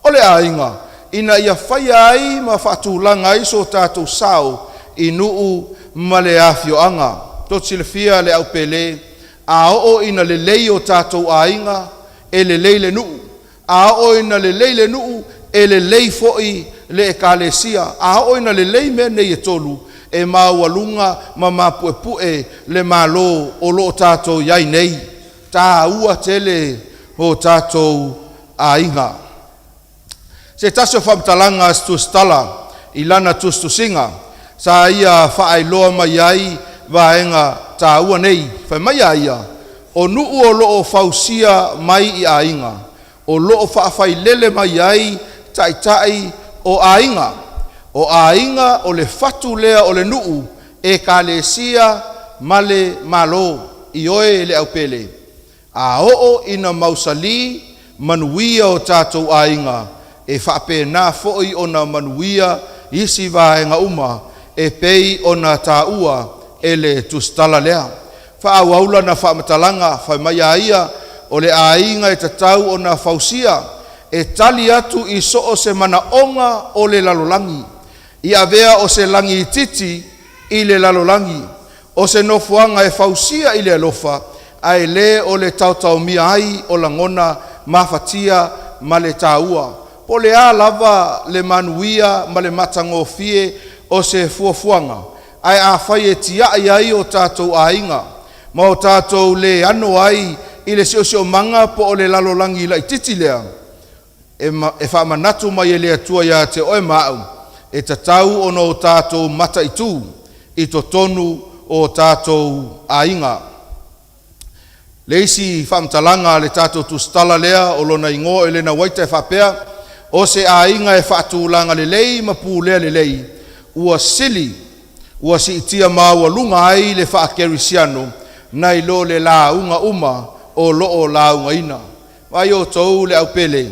O le ainga, ina ia whaia ai ma whatulanga I so tātou sao I nuu ma le afioanga. Totsi le fia le au pele, a o ina le lei o tātou ainga, e le lei le nuu. A o ina le lei le nuu, e le lei foi le ekalesia. A o ina le lei me nei e tolu, e maualunga ma mapuepue le malo o lo tātou iai nei. Tā ua tele o tātou ainga. Se tasio whamtalanga stustala I lana tustusinga, sa ia whaailoa mai ai vaenga tā ua nei. Whai mai aia, o nuu o loo fausia mai I ainga, o loo whaafai lele mai ai tai o ainga. O ainga o le fatu lea o le nuu e kalesia male malo I oe le au pele. A oo ina mausali manuia o tātou ainga e whapena foi o na manuia isi vaenga uma e pei o na tāua e le tustala lea. Whaawaula na whamatalanga whai mai aia o le ainga e tatau o na fausia e tali atu I so o se mana onga o le lalolangi. I avea o se langi titi I le lalolangi. O se nofuanga e fausia I le alofa, ai le o le tautau mia ai o langona mafatia ma le tāua. Po le a lava le manuia ma le matangofie o se fuafuanga. Ai a whai e tia ai o tātou ainga. Ma o tātou le ano ai I le sio manga po o le lalolangi la I titi lea. E whamanatu mai e le atua ia te oe mau. E tatau ono o tātou mata I tū, I to tonu o tātou ainga. Leisi whamtalanga le tātou tustala lea o lona ingo e lena waita e whapea, o se ainga e whaatūlanga lelei ma pūlea lelei, ua sili, ua si itia maua lunga ai le whaakerisiano, nai lo le launga uma o loo launga ina. Vai o tau le au pele,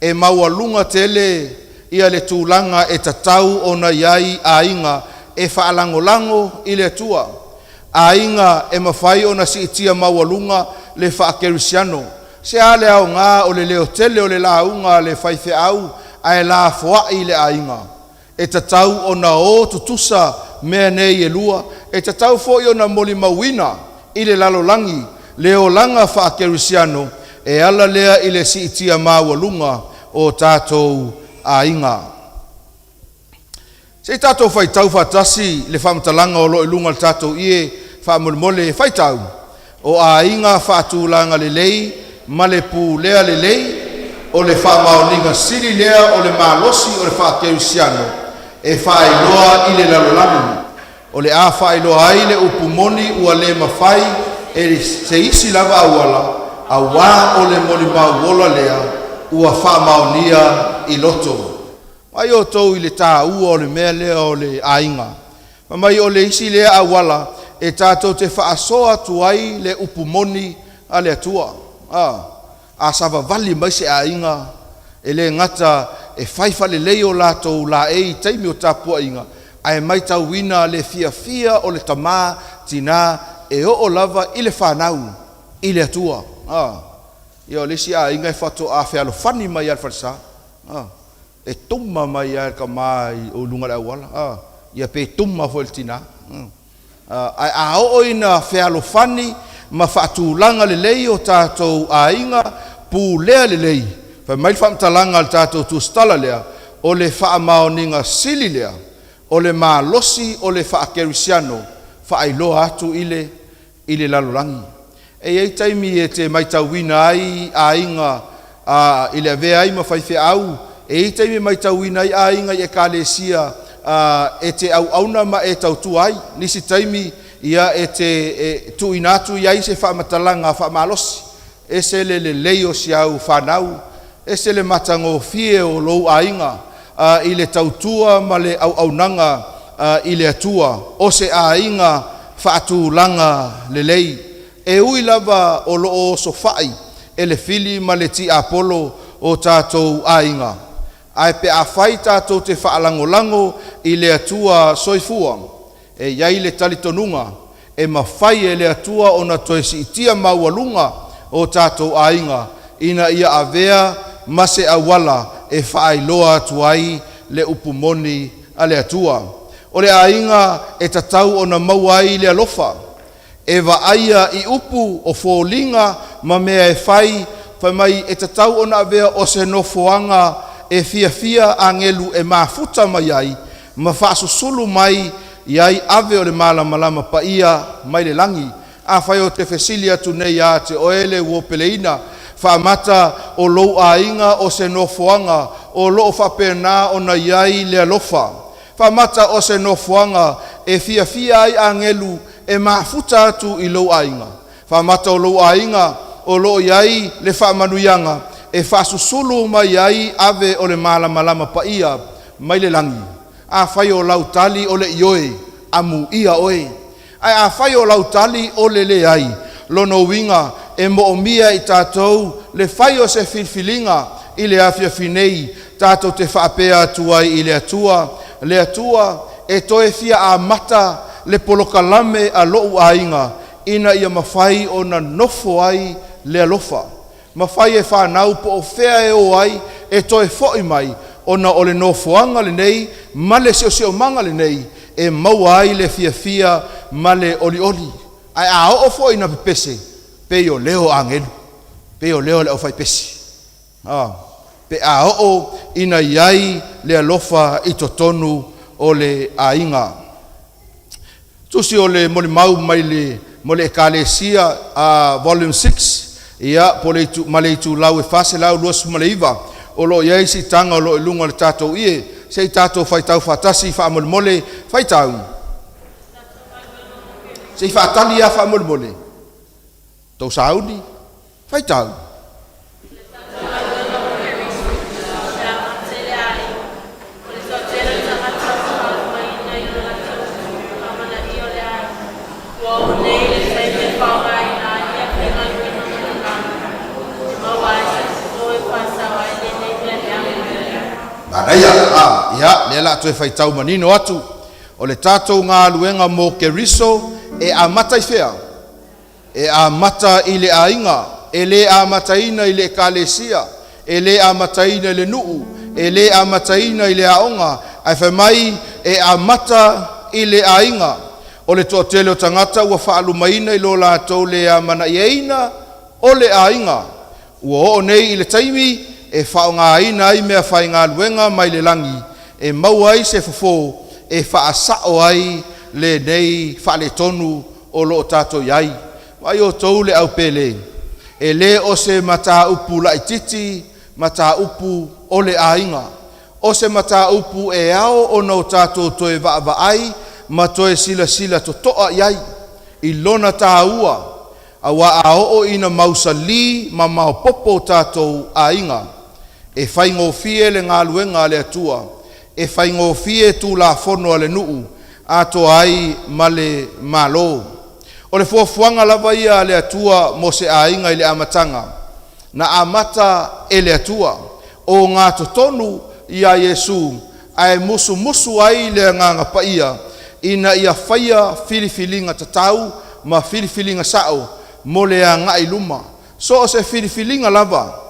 e maua lunga tele ia le tūlanga e tatau o na iai ainga e whaalangolango i le tua. Ainga e mawhai o na si itia maua lunga le whaakerisiano, se ale au ngā o le leo tele o le launga le whaife au, ai la foa i le ainga. E tatau o na o tutusa mea nei e lua, e tatau fo i o na moli mawina i le lalolangi, leo langa whaakerisiano, e ala lea i le si itia maua lunga o tātou ainga. Se tātou whaitau whatasi le whamatalanga o lo i lunga le tātou ie whamolmole whaitau, o ainga whaatūlanga le lei, ma le pū lea le lei, o le whamaoninga siri lea o le malosi o le whaakerisiano, e whailoa i le lalolani, o le a whailoa ai le upumoni ua le mawhai, e se isi lava awala, a wā o le moni mauola lea, ua whamaonia i loto. Mai o tau i le tā ua o le mea lea o le ainga. Mai o le isi lea awala, e tātou te whaasoa tuai le upumoni a le atua. A sawa vali mai se ainga, e le ngata e whaifa le leo lātou la e taimi o tāpua inga, ai mai tau wina le fia o le tamā tina e o lava i le whanau, i le atua. Ia le si ainga e whato a whialo whani mai al whatsa. E tumma mai al ka mai o lunga le awala. Ia pe tumma fo el tina. Ai a o ina whialo whani ma whaatūlanga le lei o tātou ainga pū lea le lei. Whai mai whamtalanga al tātou tūstala lea, o le whaamaoninga sili lea, o le malosi o le whaakerisiano, whaailoa atu i le lalolangi. E ei taimi e te maitauina ai ainga i le avea ai ma whaife au, e ei taimi maitauina ai ainga i e kālesia e te au auna ma e tautu ai, nisi taimi ia e te tuinatu iai se whaamatalanga whaamalosi, e se le leio si au whanau, e se le matango fie o lou ainga i le tautua ma le au aunanga i le atua, o se ainga whaatūlanga le lei, e ui lava o loo sofai, e le fili ma le ti apolo o tātou ainga. Ai pe a whai tātou te whaalangolango i le atua soifua, e iai le talitonunga, e mawhai e le atua o na toe si itia maualunga o tātou ainga, ina ia avea mase awala e whaailoa tuai le upumoni a le atua. O le ainga e tatau o na mauai le alofa, e waaia i upu o fōlinga ma mea e whai mai e tatau o na avea o se nofoanga e fia angelu e mafuta mai ai, ma whaasusulu mai iai ave o le malama pa ia mai le langi, a whai o te fesilia tu nei a te oele uopeleina, whaamata o lou ainga o se nofoanga, o loo whapena o na iai le alofa, whaamata o se nofoanga e fia ai angelu e mafuta atu i lou ainga, whaamata o lou ainga o loo iai le whaamanuyanga, e whaasusulu mai iai ave o le malama pa ia mai le langi. A whai o lautali o le ioe, amu ia oe. Ai a whai o lautali o le ai, lono winga e mo o mia i tātou, le whai o se filfilinga i le afia finei, tātou te whaapea tuai i le atua e toe fia a mata le polokalame a lou ainga, ina ia mawhai o na nofo ai le alofa. Mawhai e whanau po o whea e o ai, e toe foi mai, ona o le nofoanga le nei, ma le seo manga le nei, e maua ai le fia ma le oli. Ai a o foi na pepese, pe o leo angelu, pe o leo le o fai pesi. Pe a o ina iai le alofa i totonu o le ainga. Tusi o le molimau mai le mole ekalesia volume 6, ia ma le itu lau e fase lau luas maleiva, o lo iai si tanga o lo ilunga le tātou ie, sei tātou whaitau whatasi whaamole whaitau. Sei whaatali a whaamole. Tau sauni, whaitau. ia le la toe faitau manino atu o le tatou ngā luenga Mo Keriso e amata i fea e amata i le ainga e le amataina i le kalesia e le amataina i le nuu e le amataina i le aonga ai whai mai e amata i le ainga o le toatele o tangata ua whaalumaina i lo lātou le amana i eina o le ainga ua o nei i le taimi e whaonga aina ai mea whai ngā luenga mai le langi e mau ai se fofo e whaasao ai le nei whaale tonu o lo tātou iai mai o tau le au pele e le o se mata upu la ititi mata upu o le ainga o se mata upu e ao o no tātou toe va ai ma toe sila sila to toa iai i lona tāua awa ao ina mausali ma mau popo tātou ainga e whaingofie le ngā luenga le atua e whaingofie tu la fono le nuu ato ai ma le malo o le fuafuanga lava ia le atua mo se ainga i le amatanga na amata e le atua o ngā totonu ia Yesu ai musu musu ai le nganga pa ia ina ia whaia filifilinga tatau ma filifilinga sao mo le anga i luma so se filifilinga lava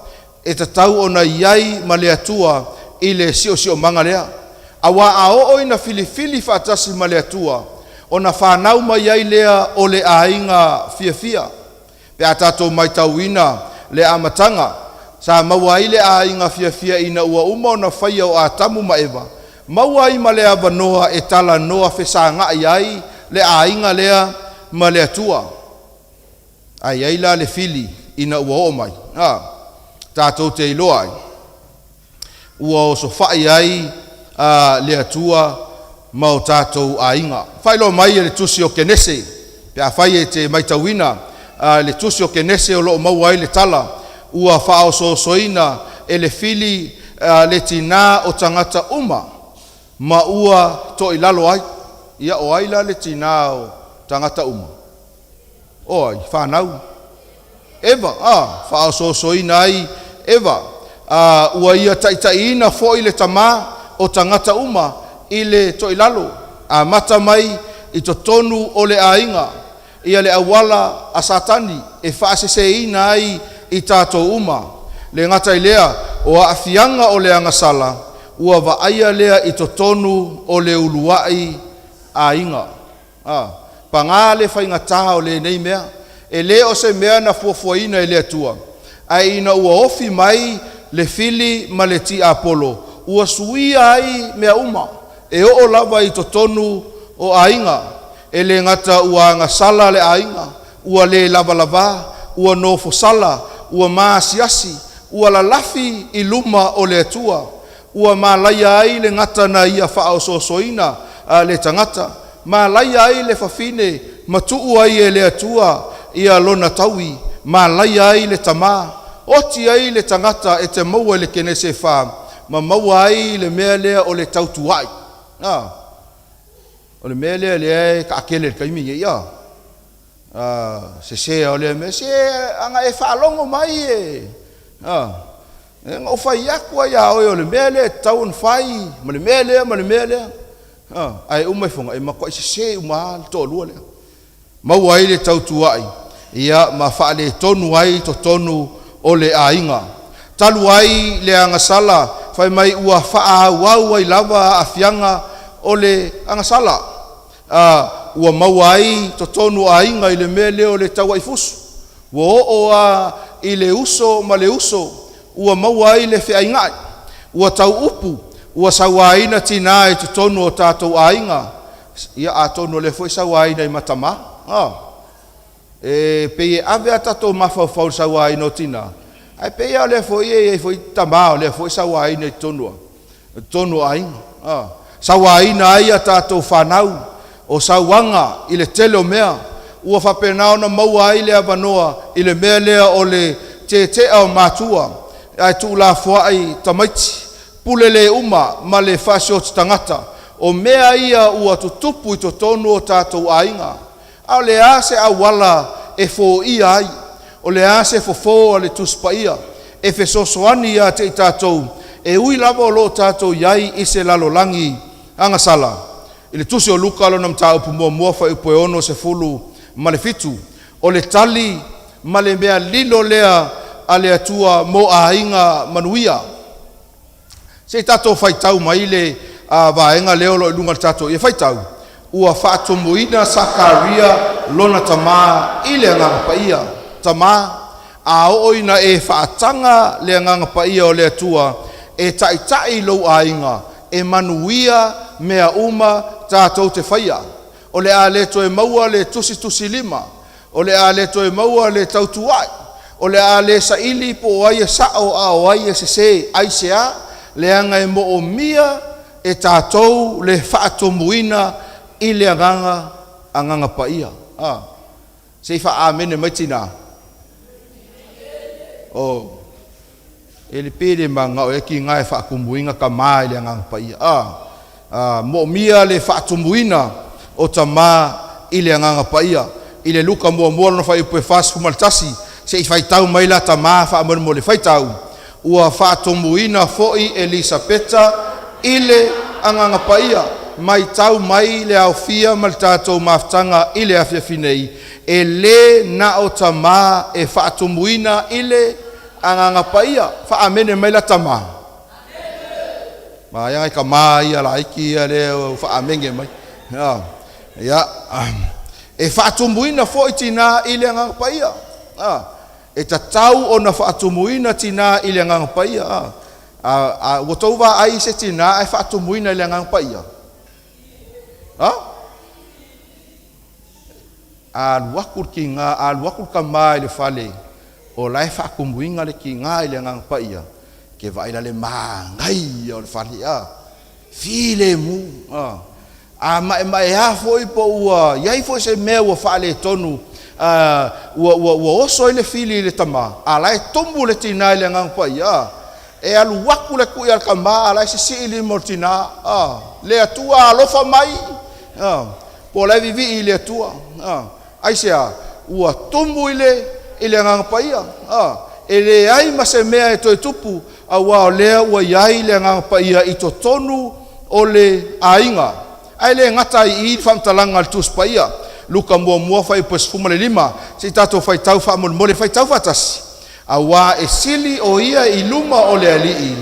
e tatau ona iai ma le atua i le sio manga lea awa ao ina filifili fatasi ma le atua ona whanau mai ai lea o le ainga fia pe atato mai tauina le amatanga sa maua i le ainga fia ina ua uma ona whaia o atamu maeva maua i ma le avanoa e tala noa whesanga ai le ainga lea ma le atua ai la le fili ina ua o mai tātou te iloa ai ua o so whai ai le atua mau tātou ainga whailo mai le tusi o kenese pe a whai e te maitawina le tusi o kenese o lo mau ai le tala ua whao soina e le fili le tina o tangata uma ma ua to ilalo ai ia o ai la le tina o tangata uma oi whanau eva whao soina ai eva ua ia taitaina fo i le tama o tangata uma i le toilalo a mata mai i to tonu o le ainga ia le awala a satani e whaaseseina ai i tātou uma le ngata i lea o a fianga o le angasala ua vaaia lea i to tonu o le uluai ainga panga le whaingata o le nei mea e le o se mea na fuafuaina i le atua ai ina ua ofi mai le fili ma le ti apolo ua suia ai mea uma e o lava i to tonu o ainga e le ngata ua ngasala le ainga ua le lava ua nofo sala ua maasiasi ua lalafi i luma o le atua ua malaya ai le ngata na ia whao sosoina le tangata malaya ai le fafine matuu ai e le atua ia lona taui malaya ai le tama oti ai le tangata e te maua le kenese wha ma maua ai le mea lea o le tautuai o le mea lea lea ka akele le kaimi ia se o le mea se anga e whaalongo mai e o whai akua ia o le mea lea tau an whai ma le mea lea ai umai fonga e makoi se uma le tō lua lea maua ai le tautuai ia ma whaale tonu ai to tonu o le ainga talu ai le angasala fai mai ua whaau ai lava a fianga o le angasala ua mau ai to tonu ainga i le mele o le taua i fusu ua o i le uso ma le uso ua mau ai le whiaingai ua tau upu ua sawaina tina e to tonu o tātou ainga ia a tonu le foi sawaina i matama e pe ave atato mafau sawai no tina ai pe ia le foi tama le foi sawai no tonu ai sawai na ia tato fanau o sawanga ile telo mea ua fapenao na mau ai le avanoa ile mea lea o le te au matua ai tu la foi tamaiti pulele uma ma le fasio tangata o mea ia ua tutupu i to tonu o tato ainga au le ase awala e fo ia ai o le ase fo le tuspa ia e fe sosoani ia te tatou e ui lava o lo tātou iai i se lalolangi anga sala. I le tusi o luka lo nam tāupu mua fa upo e ono se fulu ma le fitu. O le tali ma le mea lilo lea a le atua mo a inga manuia. Se tātou whaitau mai le vaenga leo lo ilunga tātou e whaitau. Ua whaatomuina Sakaria lona tamā i le nganga paia. Tamā a oina e whaatanga le nganga paia o le atua e tai lo a inga e manuia mea uma tātou te whaia. O le a le toe maua le tusi lima. O le a le toe maua le tautuai. O le a le saili po o aia sao a o aia se aisea le anga e mo o mia e tātou le whaatomuina i le anganga paia. Se wha amene mai tina. O e le pere manga o e ki ngai whaakumuinga ka mai le anganga paia. Mo mia le whaatomuina o ta mā i le anganga paia. I le luka mua no whai upe whas fumaltasi. Se i whaitau mai la ta mā whaamanu mo le whaitau. Ua whaatomuina fo'i Elisapeta i le anganga paia. Mai tau mai le au fia mal tātou maftanga i le awhiawhinei. E le na o ta mā e whaatomuina i le anganga paia. Whaamene mai la ta mā. Ma ia ka mā ia la iki ia le whaamenge mai. Ia. E whaatomuina fo'i tina i le anganga paia. E ta tau o na whaatomuina tina i le anganga paia. Watouwa ai se tina e whaatomuina i le anganga paia. Aluakur ki ngā, aluakur ka mai le whale o lai whaakumuinga le ki ngā i le anganga paia. Ke vaila le māngai o le whale. File mu. Mai a foi po ua, iai foi se mea ua whale tonu. Ua oso i le fili le tama. A lai tombu le tina i le anganga paia. E alu waku le kui al kama, a lai se si ili mo tina. Le atua alofa mai. Po lai vivi i le atua. Aisea, ua tombu i le anganga paia. E le ai ma se mea e toi tupu, a wao lea ua iai le anganga paia i to tonu o le ainga. Ai le ngata i whamtalanga al tus paia. Luka mua whai pas fuma le lima. Se tato whai tau whamole whai tau whatasi. A wā e sili o ia i luma o le alii.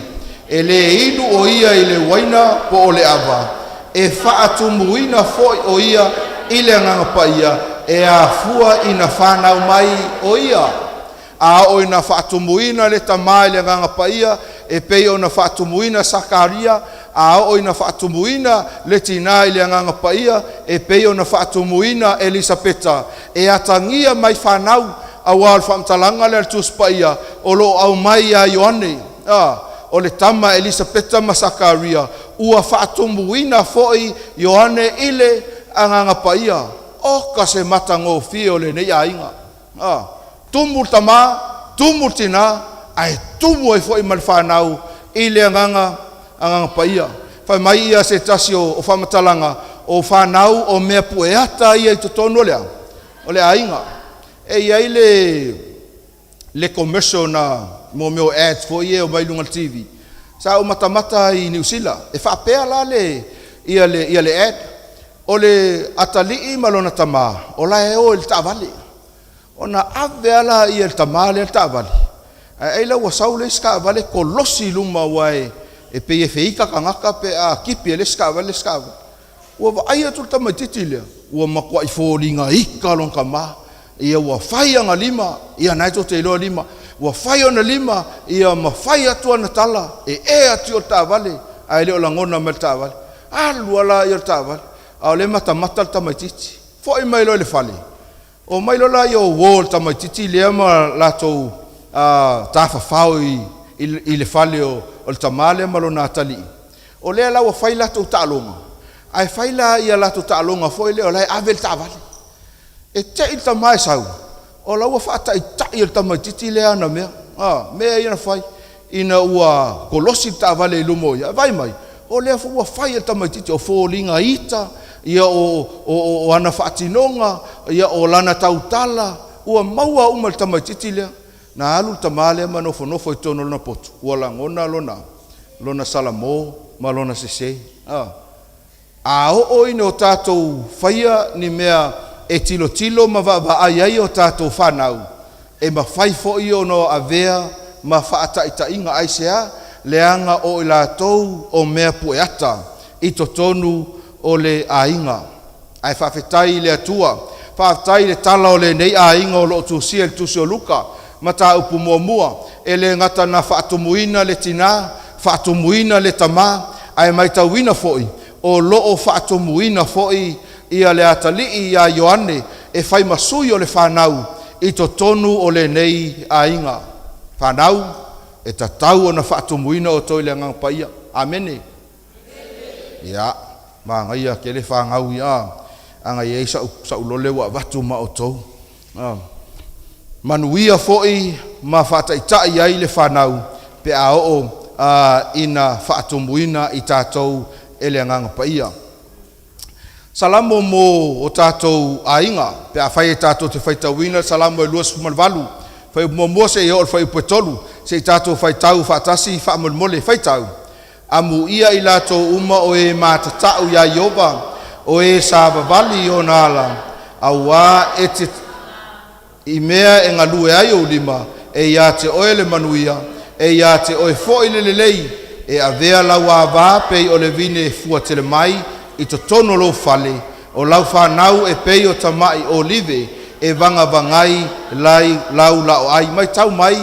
E le inu o ia i le waina po o le ava. E whaatumuina foi o ia i le anganga paia. E a fua ina whanau mai o ia. A o ina whaatumuina le tamai le anganga paia. E pei o na whaatumuina Sakaria. A o ina whaatumuina le tina i le anganga paia. E pei o na whaatumuina Elisapeta. E atangia mai whanau a wal whamtalanga le altus paia. O lo au mai a Ioane. O le tama Elisapeta ma Sakaria. Ua whaatumuina foi Ioane i le anganga paia. O ka se matango fio le nei a inga. Tumul tama, tumul tina. Ai tumu e foi mal whanau i le anganga paia. Whai mai ia se tasi o whamatalanga o whanau o mea pueata ia i totono lea. O le ainga. E iai le commercial na mo meo ads fo ia o Mailunga TV. Sa o matamata i New Zealand. E whapea la ia le ad. O le atalii malona tama. O la e o il tavale. O na ave ala ia il tamale il tavale. Ai la wasau le ska vale kolosi luma wae e pe e feika kangaka pe a kipi le ska vale. Wa ai tu tama titile. Wa makwa i folinga ikalon kama. Ia wa faya nga lima, ia naito te ilo lima. Wa faya na lima, ia mafaya tua na tala. E atu o tavale. Ai le o langona me tavale. Alu ala i o tavale. Au le mata tamaititi. Fo i mailo le fale. O mailo la i o wall tamaititi le ama lato tafafau i le fale o le tamale malona atali. O lea la wa fai lato ta'alonga. Ai fai la ia lato ta'alonga fo i le o lai ave le tavale. E te il tamai sau. O la wa fata i tai il tamaititi le ana mea. Mea ina fai. Ina ua kolosi tavale i lumo ia. Vai mai. O lea fu wa fai il tamaititi o fo linga ita. Ia o ana whaatinonga. Ia o lana tautala. Ua maua umal tamaititi lea. Na alu tamale ma nofo i tono na potu. Ua langona lona. lona salamo ma lona sese a o ina o tātou whaia ni mea e tilo ma ai ai o tātou whanau e ma whai fo'i o no avea ma whaataitainga aisea leanga o ila tou o mea pueata i to tonu o le ainga ai whawhetai le atua whawhetai le tala o le nei ainga o lo tu sia le tusi o luka ma tā upu mua e le ngata na whaatumuina le tina whaatumuina le tama ai mai tauina fo'i o loo whaatumuina fo'i ia le atalii ia Ioane e whai masui o le whanau i to tonu o le nei ainga whanau e tatau o na whaatumuina o toi le ngang paia amene ia ma ngaia ke le whangau ia anga iei sa ulole wa watu ma o tou manuia fo'i ma whaataitai ai le whanau pe a o ina whaatumuina i tātou e le ngang paia Samoa Mo o tātou ainga pe a whai e tātou te whaitauina Samoa e luas fumalvalu whai mua se i o whai puetolu se i tātou whaitau whaatasi whaamolmole whaitau amu ia i lātou uma o e mātatau ia Iova o e sābavali o nāla aua e te i mea e ngalue ai o lima e ia te oe le manuia e ia te oe fo i le lei e a vea lau a vā pei o le vine fua tele mai i to tono lo fale o lau whanau e pei o tamai o live e vanga vangai lai lau lao ai mai tau mai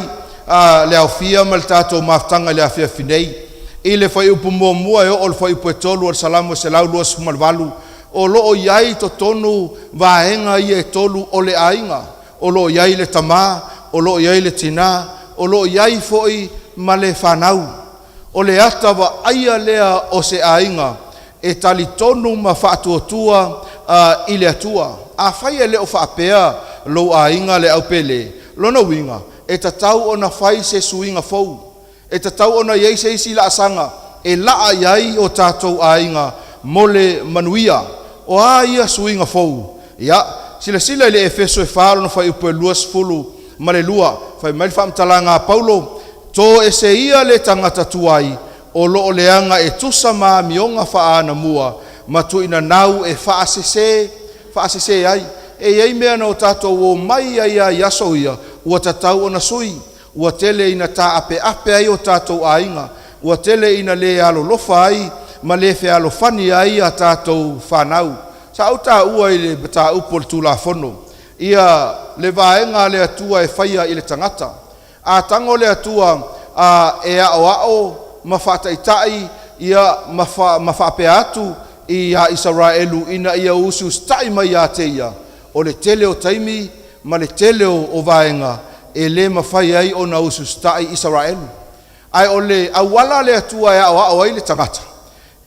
le au fia mal tātou maftanga le a fia finei i le whai upu mua e o le whai upu e tolu o salamo se lau luas fumalvalu o loo iai to tonu vaenga i e tolu o le ainga o loo iai le tama o loo iai le tina o loo iai foi ma le whanau o le ata wa aia lea o se ainga e tali tonu ma whaatuatua i le atua a whai e leo whaapea lo ainga le au pele lona winga e tatau o na whai se suinga fou e tatau o na iei se isi la asanga e laa iai o tātou ainga mole manuia o a ia suinga fou ia sila le efeso e whaaro na whai upo e luas fulu ma le lua whai mai whaamtalanga Paulo to e se ia le tangata tuai o loo leanga e tusa ma mionga whaana mua ma tuina nau e whaasese ai e iei mea na o tātou o mai ai a yaso ia ua tatau o na sui ua tele ina ta ape ai o tātou ainga ua tele ina le alo lofa ai ma le fe alo fani ai a tātou whanau sa au tā ua i le bata upo le tūlafono ia le vaenga le atua e whaia i le tangata a tango le atua e ao ma whaataitai ia ma whaapea atu i a Israelu ina ia usu stai mai a te ia o le tele o taimi ma le tele o vaenga e le mawhai ai o na usu stai Israelu ai o le awala le atua e ao ai le tangata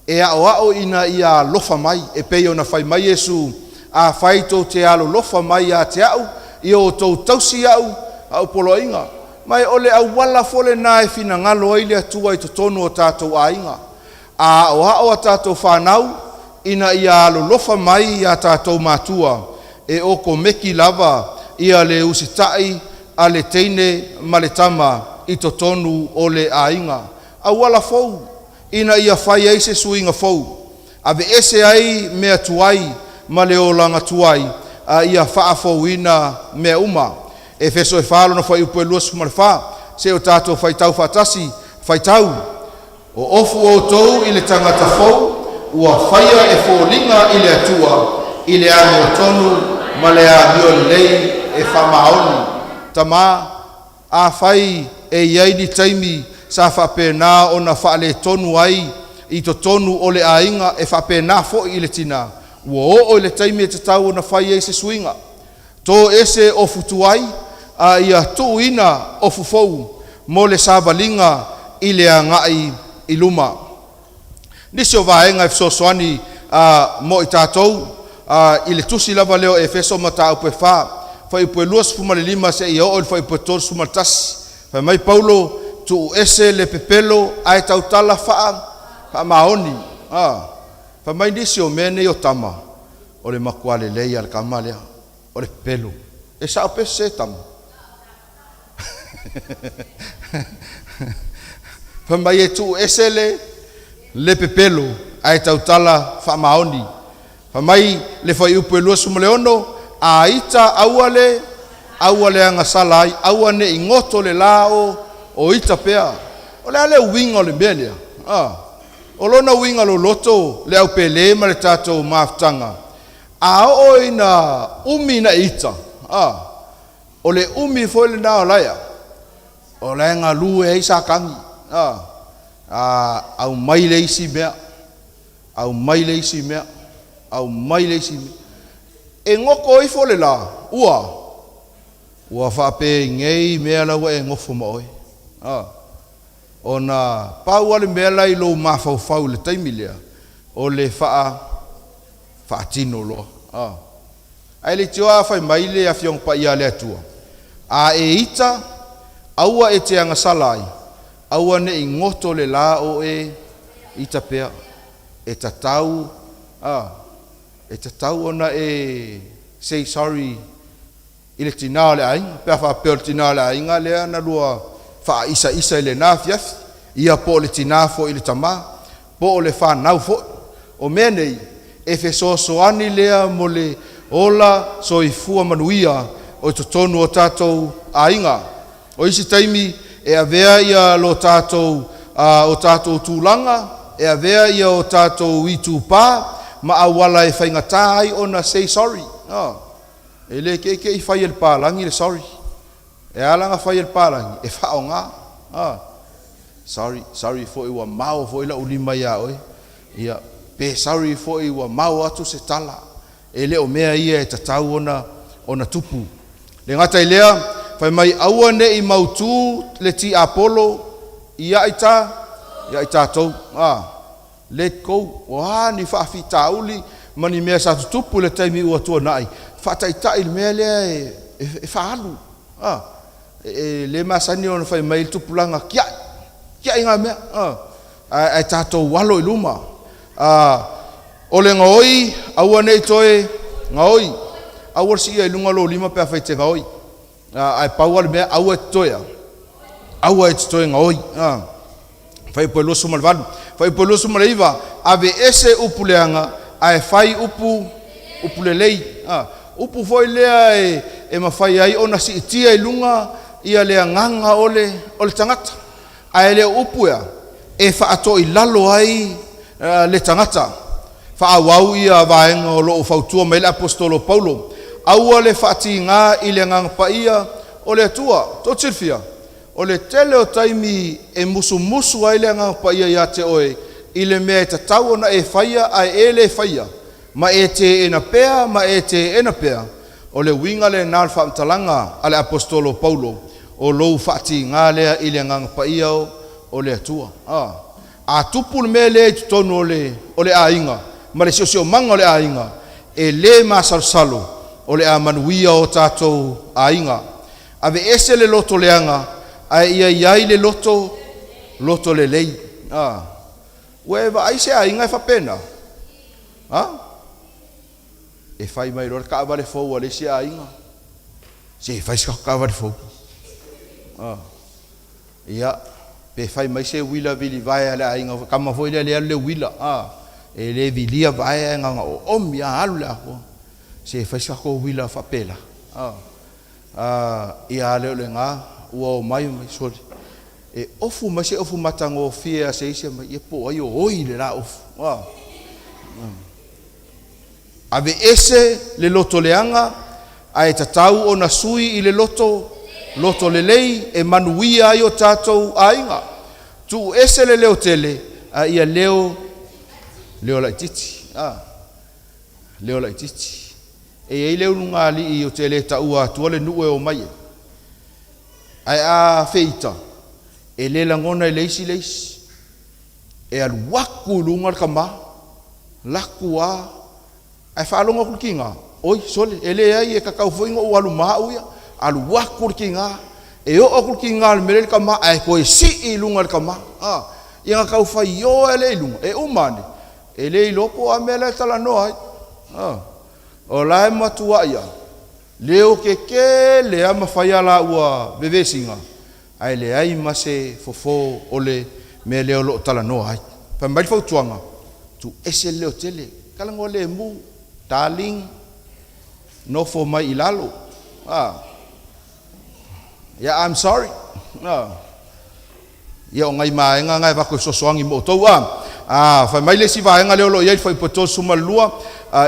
e ao ina ia lofa mai e pei o na whai mai Yesu a whai tō te alo lofa mai a te au i o tō tausi au polo inga mai ole au wala fole na e fina ngalo ai le atua i to tonu o tātou ainga a o tātou whanau ina ia alo lofa mai a tātou mātua e o ko meki lava ia le usitai a le teine ma le tama i to tonu o le ainga au wala fou ina ia whai ai se suinga fou ave ese ai mea tuai ma le o langa tuai a ia whaafou ina mea uma e feso e whaalo na whai upo e luas fumalwha se o tātou whaitau whatasi whaitau o ofu o tou i le tangata fou ua whaia e fōlinga i le atua i le ame o tonu ma le a mio lei e whamaoni tama a whai e iai ni taimi sa whapena o na whaale tonu ai i to tonu o le ainga e whapena fo i le tina ua o le taimi e te tau o na whai e se suinga to ese o futuai a ia tuina o fufou mo le savalinga i le angai i luma. Nisi o vaenga e fisosoani mo i tātou i le tusi lava leo e feso mata upe wha whai upe luas fumale lima se i o whai upe tōru sumaltasi whai mai Paulo tu ese le pepelo ai tautala wha maoni whai mai nisi o mene o tama o le makuale leia le kamalea o le pepelo e sa upe se tama Whamai e tu esele le pepelo ai tautala whamaoni. Whamai le whai upu e lua sumaleono a ita auale anga salai, auane ingoto le lao o ita pea. O le ale winga o le melia. O lona winga lo loto le au pele ma le tatou maftanga. A o ina umi na ita. O le umi foi le nao laia. O le ngā lue e sa kangi. Au mai le isi mea. Au mai le isi mea. Au mai le isi mea. E ngoko i fo le la. Ua whape ngei mea lawa e ngofo maoi. O na pau ale mea lai lo mawhau le taimi lea. O le wha tino loa. Ai le tioa whai mai le a whiong pa ia le atua. A e ita, aua e te anga salai. Aua ne i ngoto le la o e ita pea. E tatau, e tatau ona e say sorry. Ile tina le ainga, pea wha peo le tina le ainga lea na lua wha isa ile na fiafi. Ia po le tina fo ile tama, po le wha nau fo. O mea nei, e fe soani lea mo le ola so i fua manuia o i tonu o tātou ainga. O isi taimi e avea ia lo tātou o tātou tūlanga, e avea ia o tātou i tūpā, ma awala e whaingatā ai ona say sorry. E le ke i whai el pālangi le sorry. E alanga whai el pālangi, e whao ngā. Sorry fo iwa mau fo ila ulima ia oi. Ia, pe sorry fo iwa mau atu se tala. E le o mea ia e tatau ona tupu. Le ngata i lea, whai mai aua ne i mautu le ti Apollo, ia i tā tau. Let go. Ni whaafi tauli, mani mea sa tupu le taimi ua tua nai. Whataita i mea lea e whaalu. Le masani ona whai mai tupulanga kia inga mea. Ai tātou walo i luma. O le ngaoi, aua nei toe ngaoi. Aua si ia i lunga lo lima pea whai te ngaoi. Ai paua le mea, aua e toea. Aua e toe ngaoi. Whai poe losu ma le walu. Whai poe losu ma le iwa. Ave ese upu leanga, ai whai upu le lei. Upu foi lea e mawhai ai ona si itia i lunga ia lea nganga ole tangata. Ai lea upu ea e whaato i lalo ai le tangata. Whaawau ia vaenga o loo whautua mai le apostolo Paulo. Aua le whaati ngā i le nganga pa ia o le atua. Tō tirwhia. O le tele o taimi e musu ai le nganga pa ia te oe. I le mea e tatau ona e whaia ai e le whaia. Ma e te ena pea, ma e te ena pea. O le winga le nal whaamtalanga ale apostolo Paulo. O lou whaati ngā lea i le nganga pa ia o le atua. A tupu le mea le tutonu o le ainga. Ma le sio manga o le ainga. E le masalsalo o le a manuia o tātou ainga. Ave ese le loto leanga. Ai iai le loto le lei. Ue va aise ainga e whapena. E whai mai rora ka awale fau ale se ainga. Se whai ska ka awale fau. Ia, pe whai mai se wila vili vai ale ainga. Kama foi le wila. E le vilia vai nganga o omi a alu le ako. Se whai ska ko wila whapela. Ia leo le ngā. Ua o mai soli. E ofu mai se ofu matango fia se ise mai. E po ai o oi le la ofu. Ave ese le loto leanga, ai tatau o na sui i le loto le lei, e manuia ai o tātou ainga. Tu ese le leo tele, a ia leo lai titi. Leo lai titi. E ei leo nunga li i o tele ta ua tuale nue o mai. Ai a feita, e le langona e leisi. E al waku lunga kama, laku ai whaalonga kukinga. Oi, sole, ele ai e kakau whoinga o alu maa uia. Alu waku kukinga. E o kukinga al merele kama, ai koe si i lunga kama. Ia nga kau whai o ele i lunga. E umane. Ele i lopo a mele tala noa ai. O lae matua ia. Leo ke lea mawhai ala ua bevesinga. Ai le ai mase fofo ole me leo lo tala no ai pa mai fo tuanga tu ese leo tele kala ngole mu darling no for mai ilalo yeah I'm sorry ya ngai mai ngai ba ko so soangi mo to fa mai le si va nga leo lo ia fa poto suma lua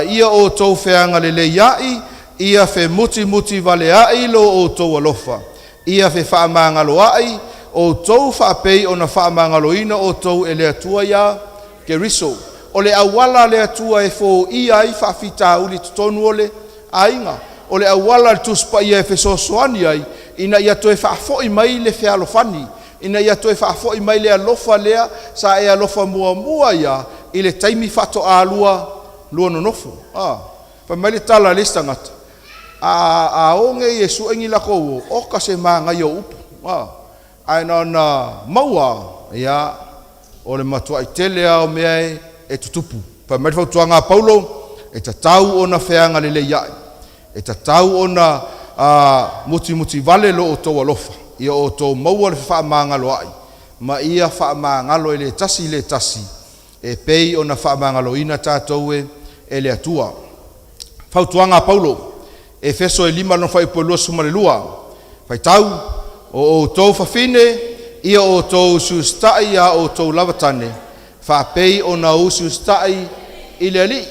ia o to fe nga le yai ia fe muti vale ai lo o to alofa ia fe fa manga lo ai o to fa pe ona fa manga lo ina o to ele atua ya Keriso o le awala le atua e fo ia ai fa fita uli tonu ole ainga o le awala tu spa ia fe so soani ai ina ia to e fa fo i mai le fe alofani ina ia to e fa fo i mai le alofa lea sa e alofa mua ia ile taimi fato alua lua no nofo fa mai le tala lista ngata a onge Yesu engi la ko o ka se manga yo upu ai na maua ia o le matua i tele au mea e tutupu pa mai fa tuanga Paulo e tatau ona feanga le ia e tatau ona muti vale lo o to alofa ia o to maua le fa manga lo ai ma ia fa manga lo le tasi e pei ona fa manga lo ina tatou e le atua fa tuanga Paulo Efeso 5 no fai polo suma le lua fai tau o to fa fine ia o to sustai ia o to lavatane fa pei ona usustai ile ali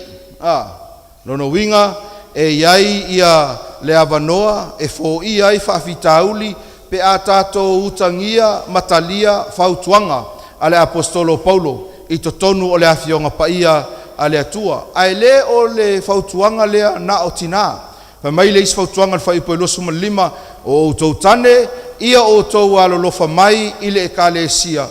no winga e yai ia le avanoa e fo ia i fa fitauli pe atato utangia matalia fautuanga ale apostolo Paulo i totonu o le afionga paia ale atua ai le o le fautuanga le na otina fa mai le is fautuanga fa ipolo suma lima o toutane ia o to alo lofa mai ile ekalesia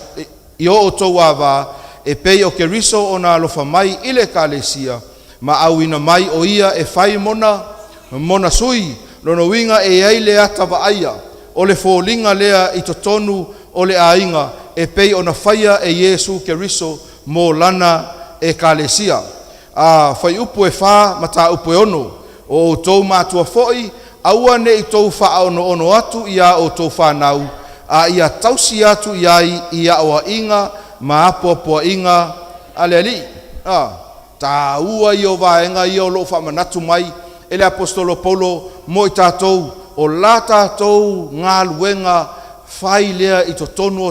io o to wa e pei o Keriso ona lofa mai ile ekalesia ma awina mai o ia e fai mona sui lono winga e ai le ata vaia o le folinga lea i totonu o le ainga e pei ona faia e Yesu Keriso mo lana e kalesia fai upu e fa mata upu e ono o tou matua foi aua ne i tou fa ono atu ia o tou fa nau ia tausi atu ia o inga ma apo inga aleli ta ua io vaenga io lo fa manatu mai ele apostolo Paulo mo i tatou o la tatou ngā luenga fai lea i totonu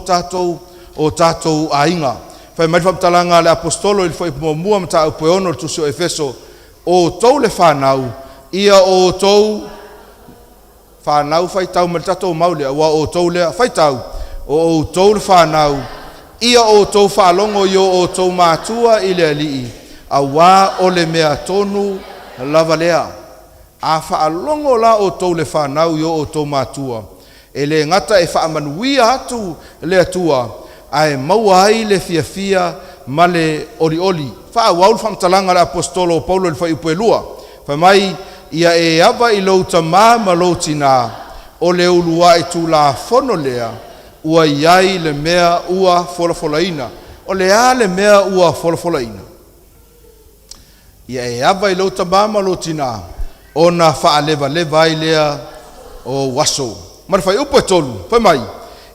o tatou ainga. Fai mai whamtalanga le apostolo ili fai mua mta upo ono tusi o Efeso o tou le whanau ia o tou whanau fai tau me tatou maule wa o tou lea fai tau o tou le whanau ia o tou whalongo io o tou mātua i le alii a wā o le mea tonu lava lea. A whaalongo la o tau le whanau yo o tau mātua. E le ngata e whaamanuia atu le atua. A e maua ai le fia ma le oli. Wha waul whamtalanga le apostolo Paulo le whaipu e lua. Wha mai ia e ava i louta ma loutina. O le ulua e tu la fono lea. Ua iai le mea ua folafolaina. O le a le mea ua folafolaina. Ia e ava i louta ma loutina. Ona fa leva ai lea o waso. Mara fai upo e tolu, fai mai.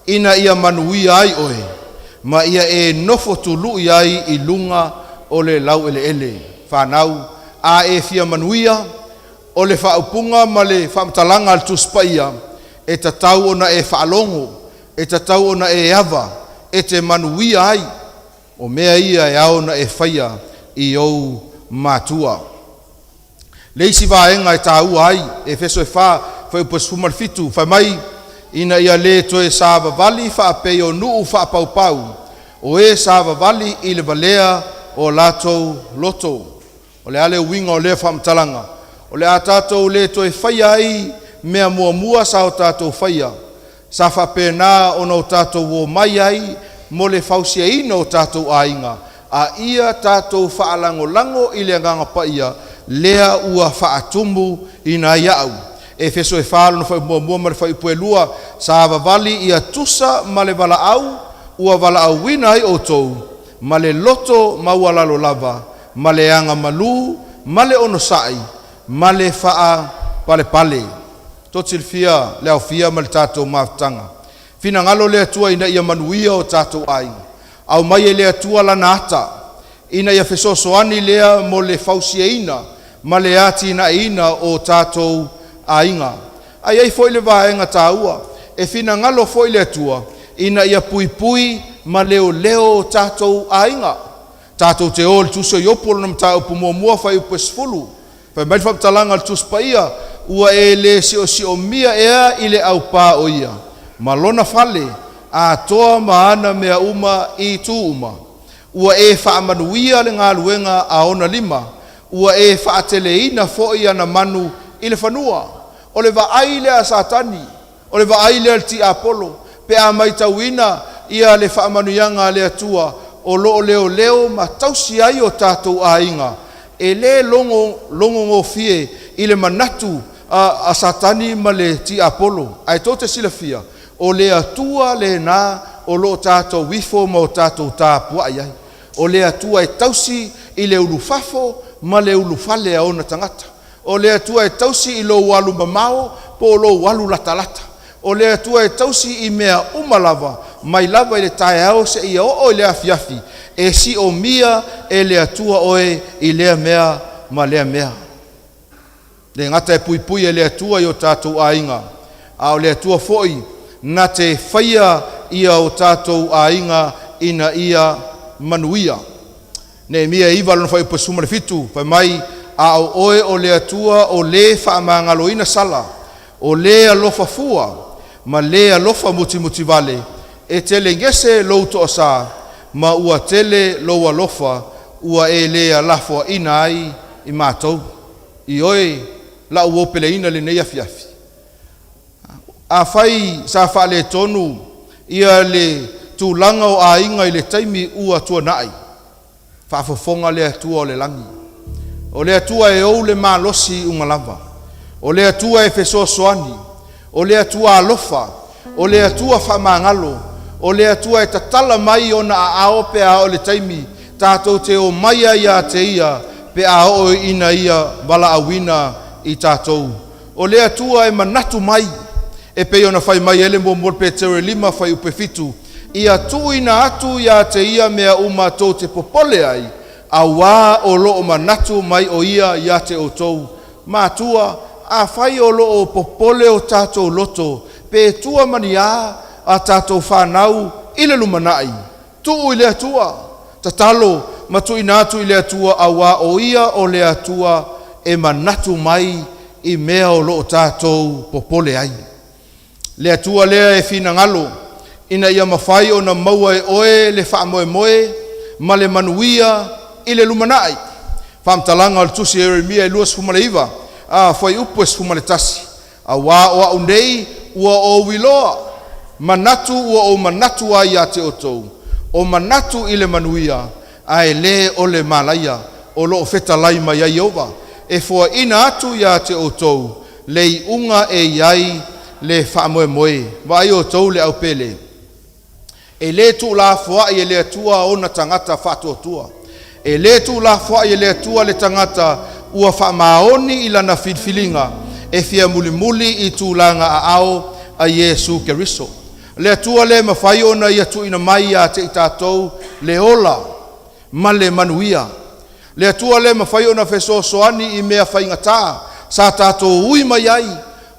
Ina ia manuia ai oe. Ma ia e nofo tulu ai i lunga o le lau ele. Whanau a e fia manuia o le whaupunga ma le whamtalanga al tuspaia. E tatau ona e whaalongo. E tatau ona e ava. E te manuia ai. O mea ia e aona e whaia i ou mātua. Leisi vaenga e tāua ai, Efeso e wha, whai upos fumarfitu, whai mai, ina ia le toe sāva vali, wha pei o nuu wha paupau, o e sāva vali i le valea o lātou loto, o le ale winga o le whamtalanga, o le a tātou le toe whai ai, mea mua sa o tātou whaia, sa wha pēnā o no tātou o mai ai, mo le whausia ino o tātou ainga, a ia tātou whaalango i le nganga paia, lea ua whaatumu ina iau. Efeso e whaalo na whai mua ma le whai puelua sa vali ia tusa ma le vala au, ua vala au wina ai o tou, ma le loto ma ua lalo lava, ma le anga malu, ma le onosai, ma le wha pale. Totil fia, leo fia ma le tātou maftanga. Fina ngalo lea tua ina ia manuia o tātou ai. au mai le atua lana ata ina ia fesoasoani lea mo le fausiaina ma le ati ina o tātou ainga. Ai ai foi le vaenga tāua e fina ngalo foi le atua ina ia pui ma leo tātou ainga. Tātou te o le tuso iopolo na mta upu mua fai upu esfulu. Fai mai whaptalanga le tuspaia ua e le si o mia ea i le au pā o ia. Ma lona fale a toa maana mea uma i tu uma. Ua e whaamanuia le ngā luenga a ona lima. Ua e whaateleina fo'i ana manu i le whanua. O le vaaile a satani. O le vaaile al ti apolo. Pe a mai tauina ia le whaamanuianga le atua. O loo leo ma tausi ai o tātou ainga. E le longo ngō fie i le manatu a satani ma le ti apolo. Ai tō te sila fia. O le atua le nā o loo tātou wifo ma o tātou tāpua ai. O le atua e tausi i le ulufafo ma le ulufale a ona tangata. O le atua e tausi i lo walu mamao po lo walu latalata. O le atua e tausi i mea umalava mai lava i le tae au se ia o le afiafi. E si o mia e le atua oe i lea mea ma lea mea. Le ngata e pui e le atua i o tātou ainga. A o le atua foi na te whaia ia o tātou ainga ina ia manuia. Ne mia iwa lona whai upa sumare fitu. Whai mai a o oe o le atua o le whaamangaloina sala. O le alofa fua. Ma le alofa muti vale. E tele ngese louto o sa. Ma ua tele lo alofa. Ua e le alafo ina ai i mātou. I oe la uopele ina le nei afiafi. A whai sa whale tonu. Ia le tūlanga o a inga i le taimi ua tua nai. Whaafafonga le atua o le langi. O le atua e ou le malosi ungalava. O le atua e feso soani. O le atua alofa. O le atua whamangalo. O le atua e tatala mai o na ao pe a o le taimi. Tātou te o maia ia te ia. Pe a o ina ia wala awina i tātou. O le atua e manatu mai. E pe ona whai mai ele mo pe tere lima whai upe fitu. Ia tuina atu ia te ia mea uma tō te popole ai. A wā o loo manatu mai o ia te o tau. Mātua, a whai o loo popole o tātou loto. Pe tua mani a tātou whanau ile lumanai. Tuu i le atua. Tatalo, matu ina atu i le atua a wā o ia o le atua e manatu mai i mea o loo tātou popole ai. Le atua lea e fina ngalo. Ina ia mawhai o na maua e oe le whaamoe ma le manuia i le lumanai. Whaamtalanga al tusi Eremia e luas fumaleiva. A whai upues fumaletasi. A wā o au nei ua o wiloa. Manatu ua o manatu ai a te otou. O manatu i le manuia. A e le o le malaya. O lo feta lai mai ai ova. E fua ina atu ia te otou. Le unga e iai le whaamoe. Vai o tou le au pele. E le tu la fua i le atua o na tangata whatua tua. E le tu la fua i le atua le tangata ua whaamaoni i lana filfilinga. E fia muli i tu langa a ao a Yesu Keriso. Le atua le mawhai o na i atu ina mai a te itatou le ola ma le manuia. Le atua le mawhai o na feso soani i mea whaingata sa tātou ui mai ai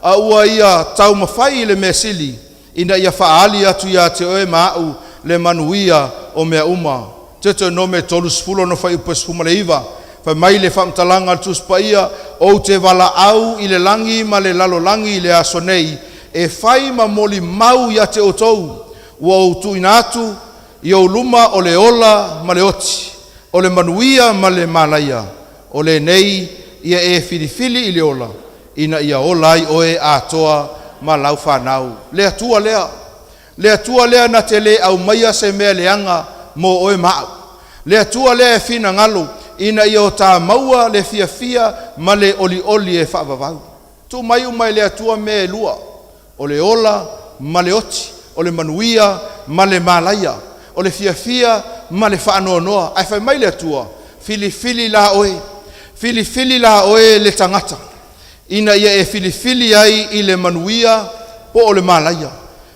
a ua ia tau mawhai le mea sili. Ina ia whaali atu ia te oe maau le manuia o mea uma. Tete no me tolu spulo no whai upes fumaleiva. Whai mai le whamtalanga tuspaia o te wala au i le langi ma le lalo langi i le aso nei. E whai ma moli mau ia te otou. Ua utu ina atu i o luma o le ola ma le oti. O le manuia ma le malaya. O le nei ia e filifili i le ola. Ina ia ola i oe atoa ma lau whanau. Le atua lea na te le au maia se mea leanga mo oe mau. Le atua lea e fina ngalo ina i o tā maua le fia ma le oli e whaavavau. Tu mai umai le atua mea e lua. O le ola ma le oti. O le manuia ma le malaya. O le fia ma le whaanoa. Ai whai mai le atua. Filifili la oe. Filifili la oe le tangata. Ina ia e filifili ai i le manuia po o le malaya.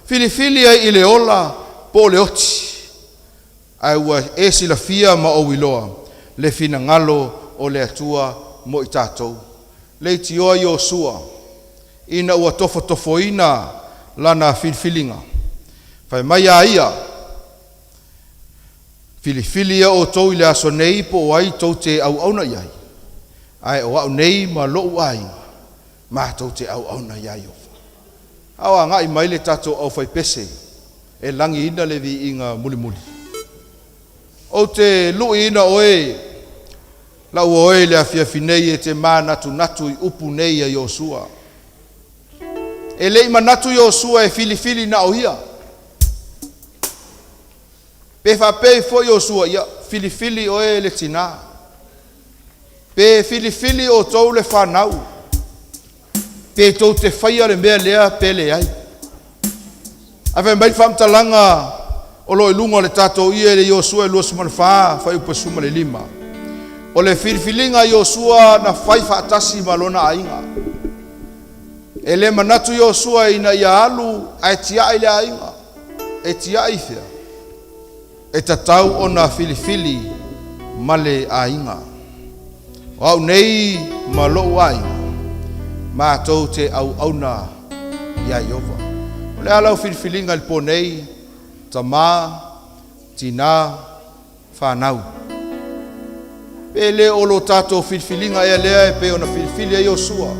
Filifili ai i le ola po o le oti. ai ua e silafia ma o wiloa le finagalo o le atua mo i tatou le itioa Iosua ina ua tofotofoina lana filifiliga fai mai a ia filifili o tou i le aso nei po o ai tou te auauna i ai ai o au nei ma lo'u ai ma tou te auauna i ai au aga'i mai le tatou au fai pese e langi ina le vi'iga mulimuli o te lu'iina oe lau oe le afiafinei e te manatunatu i upu nei a Iosua e le'i manatu Iosua e filifili na o ia pe whapei fo Iosua ia filifili oe le tina pe filifili o tou le whanau pe tou te whaia le mea lea pe le ai awe mai whamtalanga o lo ilunga le tatou ia le Iosua e lua sumana wha whai upa suma le 5 o le filifilinga Iosua na whai whaatasi malona ainga e le manatu Iosua ina ia alu a tia i le ainga e tia i fea e tatau o na filifili male ainga o au nei ma lo'u ainga ma tou te auauna ia Iova o le alau filifilinga le ponei tamā tina whanau pe le o lo tatou filifilinga e lea e pe ona filifili a Iosua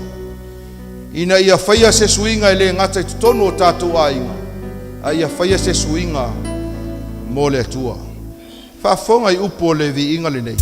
ina ia whaia se suinga e le ngata i tutonu o tatou ainga a ia whaia se suinga mo le atua whafonga i upo le viinga le nei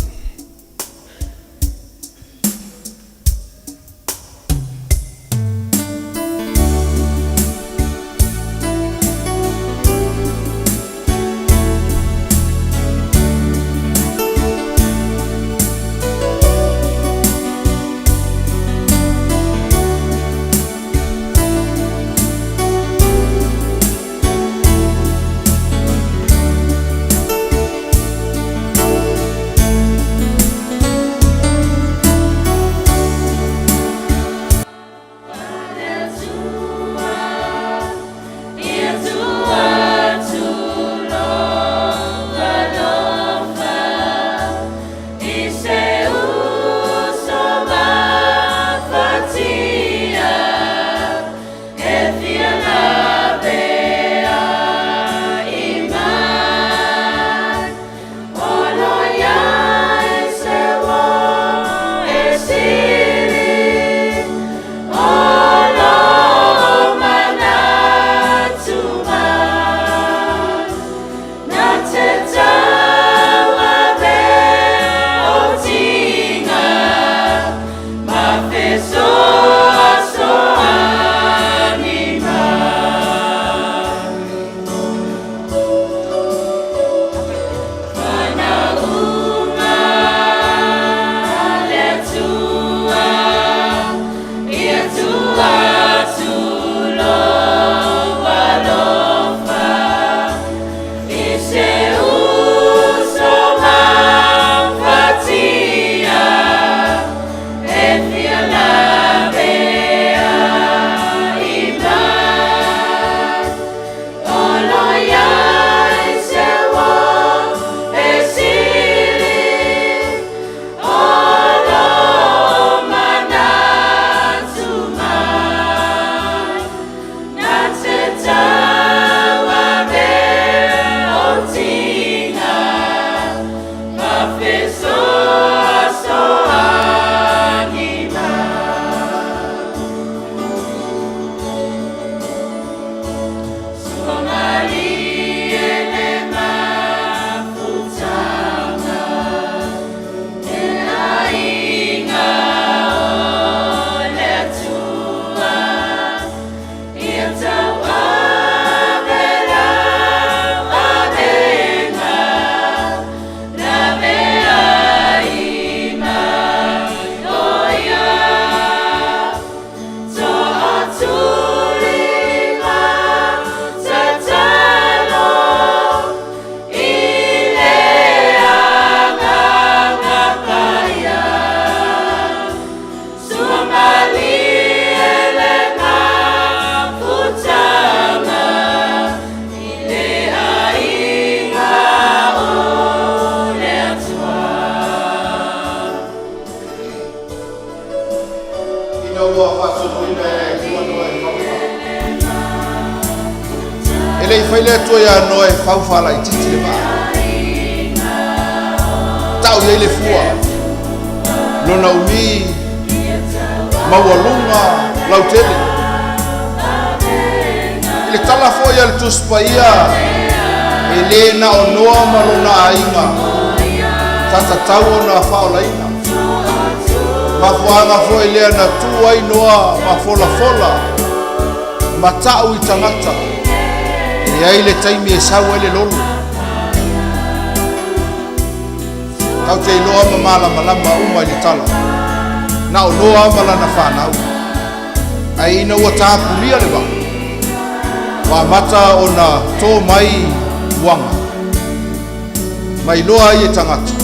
lo fa so ina e tua no e fa. Ele foi le tua ya no e fa fa la titi le ba. Tau ye le fua. Lona umi mawalunga lautele. Ele tala fo ya le tuspaia. Ele na onoa malona ainga. Tata tau na fa olaina. Mafuanga fo ele na tua inoa mafola fola. Matau I tangata. Ia ile taimi e sau ele lolo. Tau te iloa mamala malama uma ili tala. Na uloa mala na whanau. Ai ina ua tāpulia le ba. Wa mata o na tō mai wanga. Mai loa I e tangata.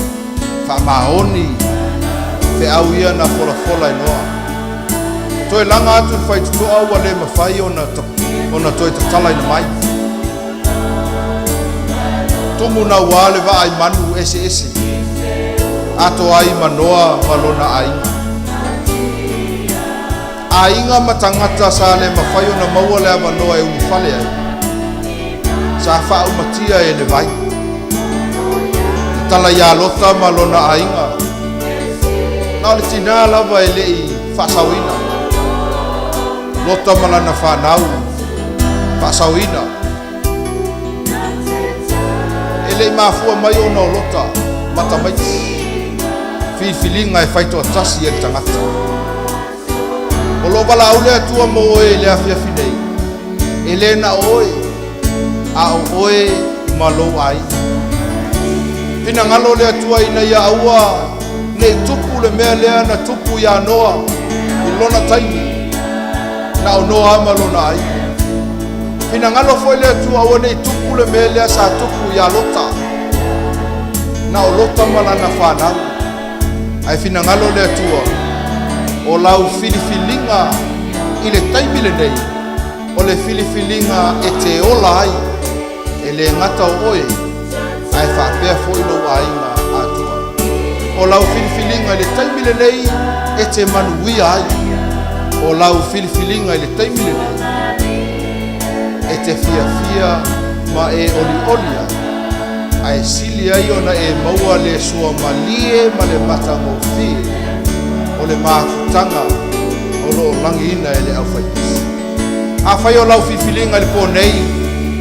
Wha mahoni. Te au ia na fola fola inoa. Toi langa atu whai tutoa ua le mawhai o na toi tatala ina mai. Tumu na wale wa ai manu ese ese. Ato ai manoa malona ainga. Ainga matangata sa le mawhaio na maua le manoa e unifale ai. Sa wha umatia e le vai. Tala ya lota malona ainga. Na le tina lava e lei whasawina. Lota malana whanau. Whasawina. Ele mafua mai ona o lota mata mai filinga e faito atasi e tangata o lo bala ule atua mo e le afia finei ele na oe a oe malo ai pina ngalo le atua ina ia aua ne tupu le mea lea na tupu ya noa I lona taimi na o noa malona ai pina ngalo foi le atua o ne tupu le mea lea sa tupu ya lota na o lota malana whanau ai fina ngalo le atua o lau filifilinga I le taimi le nei o le filifilinga e te ola ai e le ngata o oe ai whapea foi lo ainga atua o lau filifilinga I le taimi le nei e te manuia ai o lau filifilinga I le taimi le nei e te fia ma e oli ai sili ai ona e maua le sua malie ma le matango fi o le mafutanga o lo langina e le aufai a fai o lau fifilinga le po nei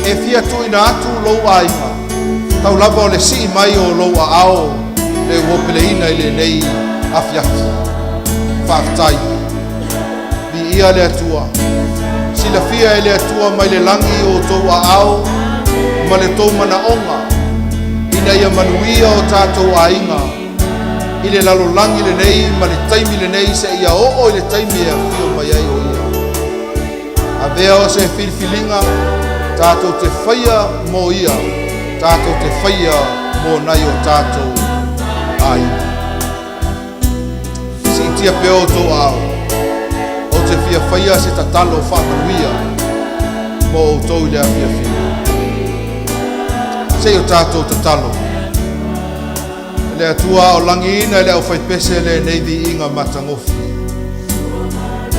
e fia tu ina atu lo aima tau lava o le si mai o lo ao le wopeleina I le nei afiafi whaftai bi ia le atua sila fia e le atua mai le langi o tou ao ma le tou mana onga ina ia manuia o tātou ainga I le lalolangi le nei ma le taimi le nei se ia o I le taimi e fio mai ai o ia a vea o se filfilinga tātou te whaia mo ia tātou te whaia mo nai o tātou ainga si tia peo tō ao o te fia whaia se tatalo whamanuia mo o tō I le afia fia se o tātou tatalo le atua o langina le au whai pese le neivi inga matangofi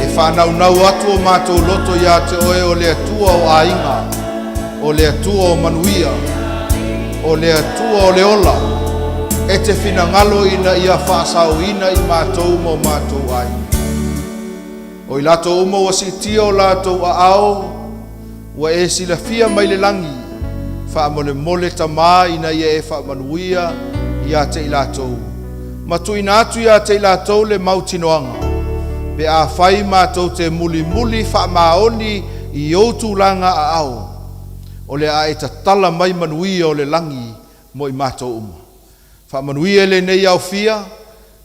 e whanau nau atu o mātou loto ia te oe o le atua o ainga o le atua o manuia o le atua o le ola e te whina ngalo ina ia whaasau ina I mātou mo mātou ainga o I lato umo wa si tia o lato a ao wa e sila fia mai le langi wha mole tamā ina ia e wha manuia ia te I latou matu ina atu ia te I latou le mautinoanga pe a whai mātou te muli wha maoni I outu langa a ao o le a e ta tala mai manuia o le langi mo I mātou uma wha manuia le nei au fia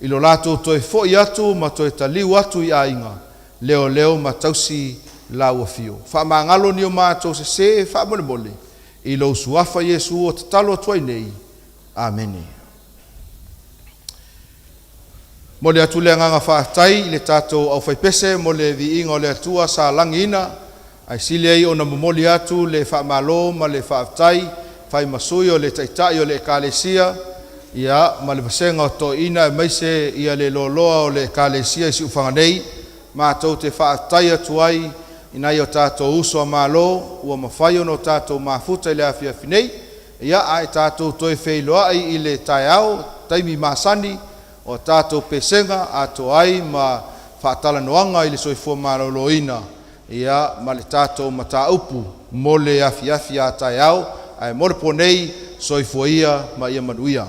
I lo latou toi foi atu ma toi taliu atu I ainga leo ma tausi lau a fio wha mangalo ni o mātou se wha mole I lo suafa Yesu o te talo tuai nei. Amene. Mo le atu le nganga whaatai, le tātou au whaipese, mo le vi inga o le atua sa langina, ai sile ai o na momoli atu le whaamalo, ma le whaatai, whai masui o le taitai o le ekalesia, ia, ma le pasenga o to ina e maise ia le loloa o le ekalesia I si ufanganei, mātou te whaatai atu ai, ina i o tātou uso a mālo, ua mawhai ono tātou mafuta i le awhia whinei, ia ai tātou toi wheiloai i le tai au, taimi māsani, o tātou pesenga ato ai ma whaatala noanga i le soifua māloloina, ia ma le tātou mataupu, mo le awhi a tai au, ai mole ponei soifua ia ma ia manuia.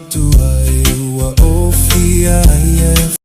Tua e ua ofia e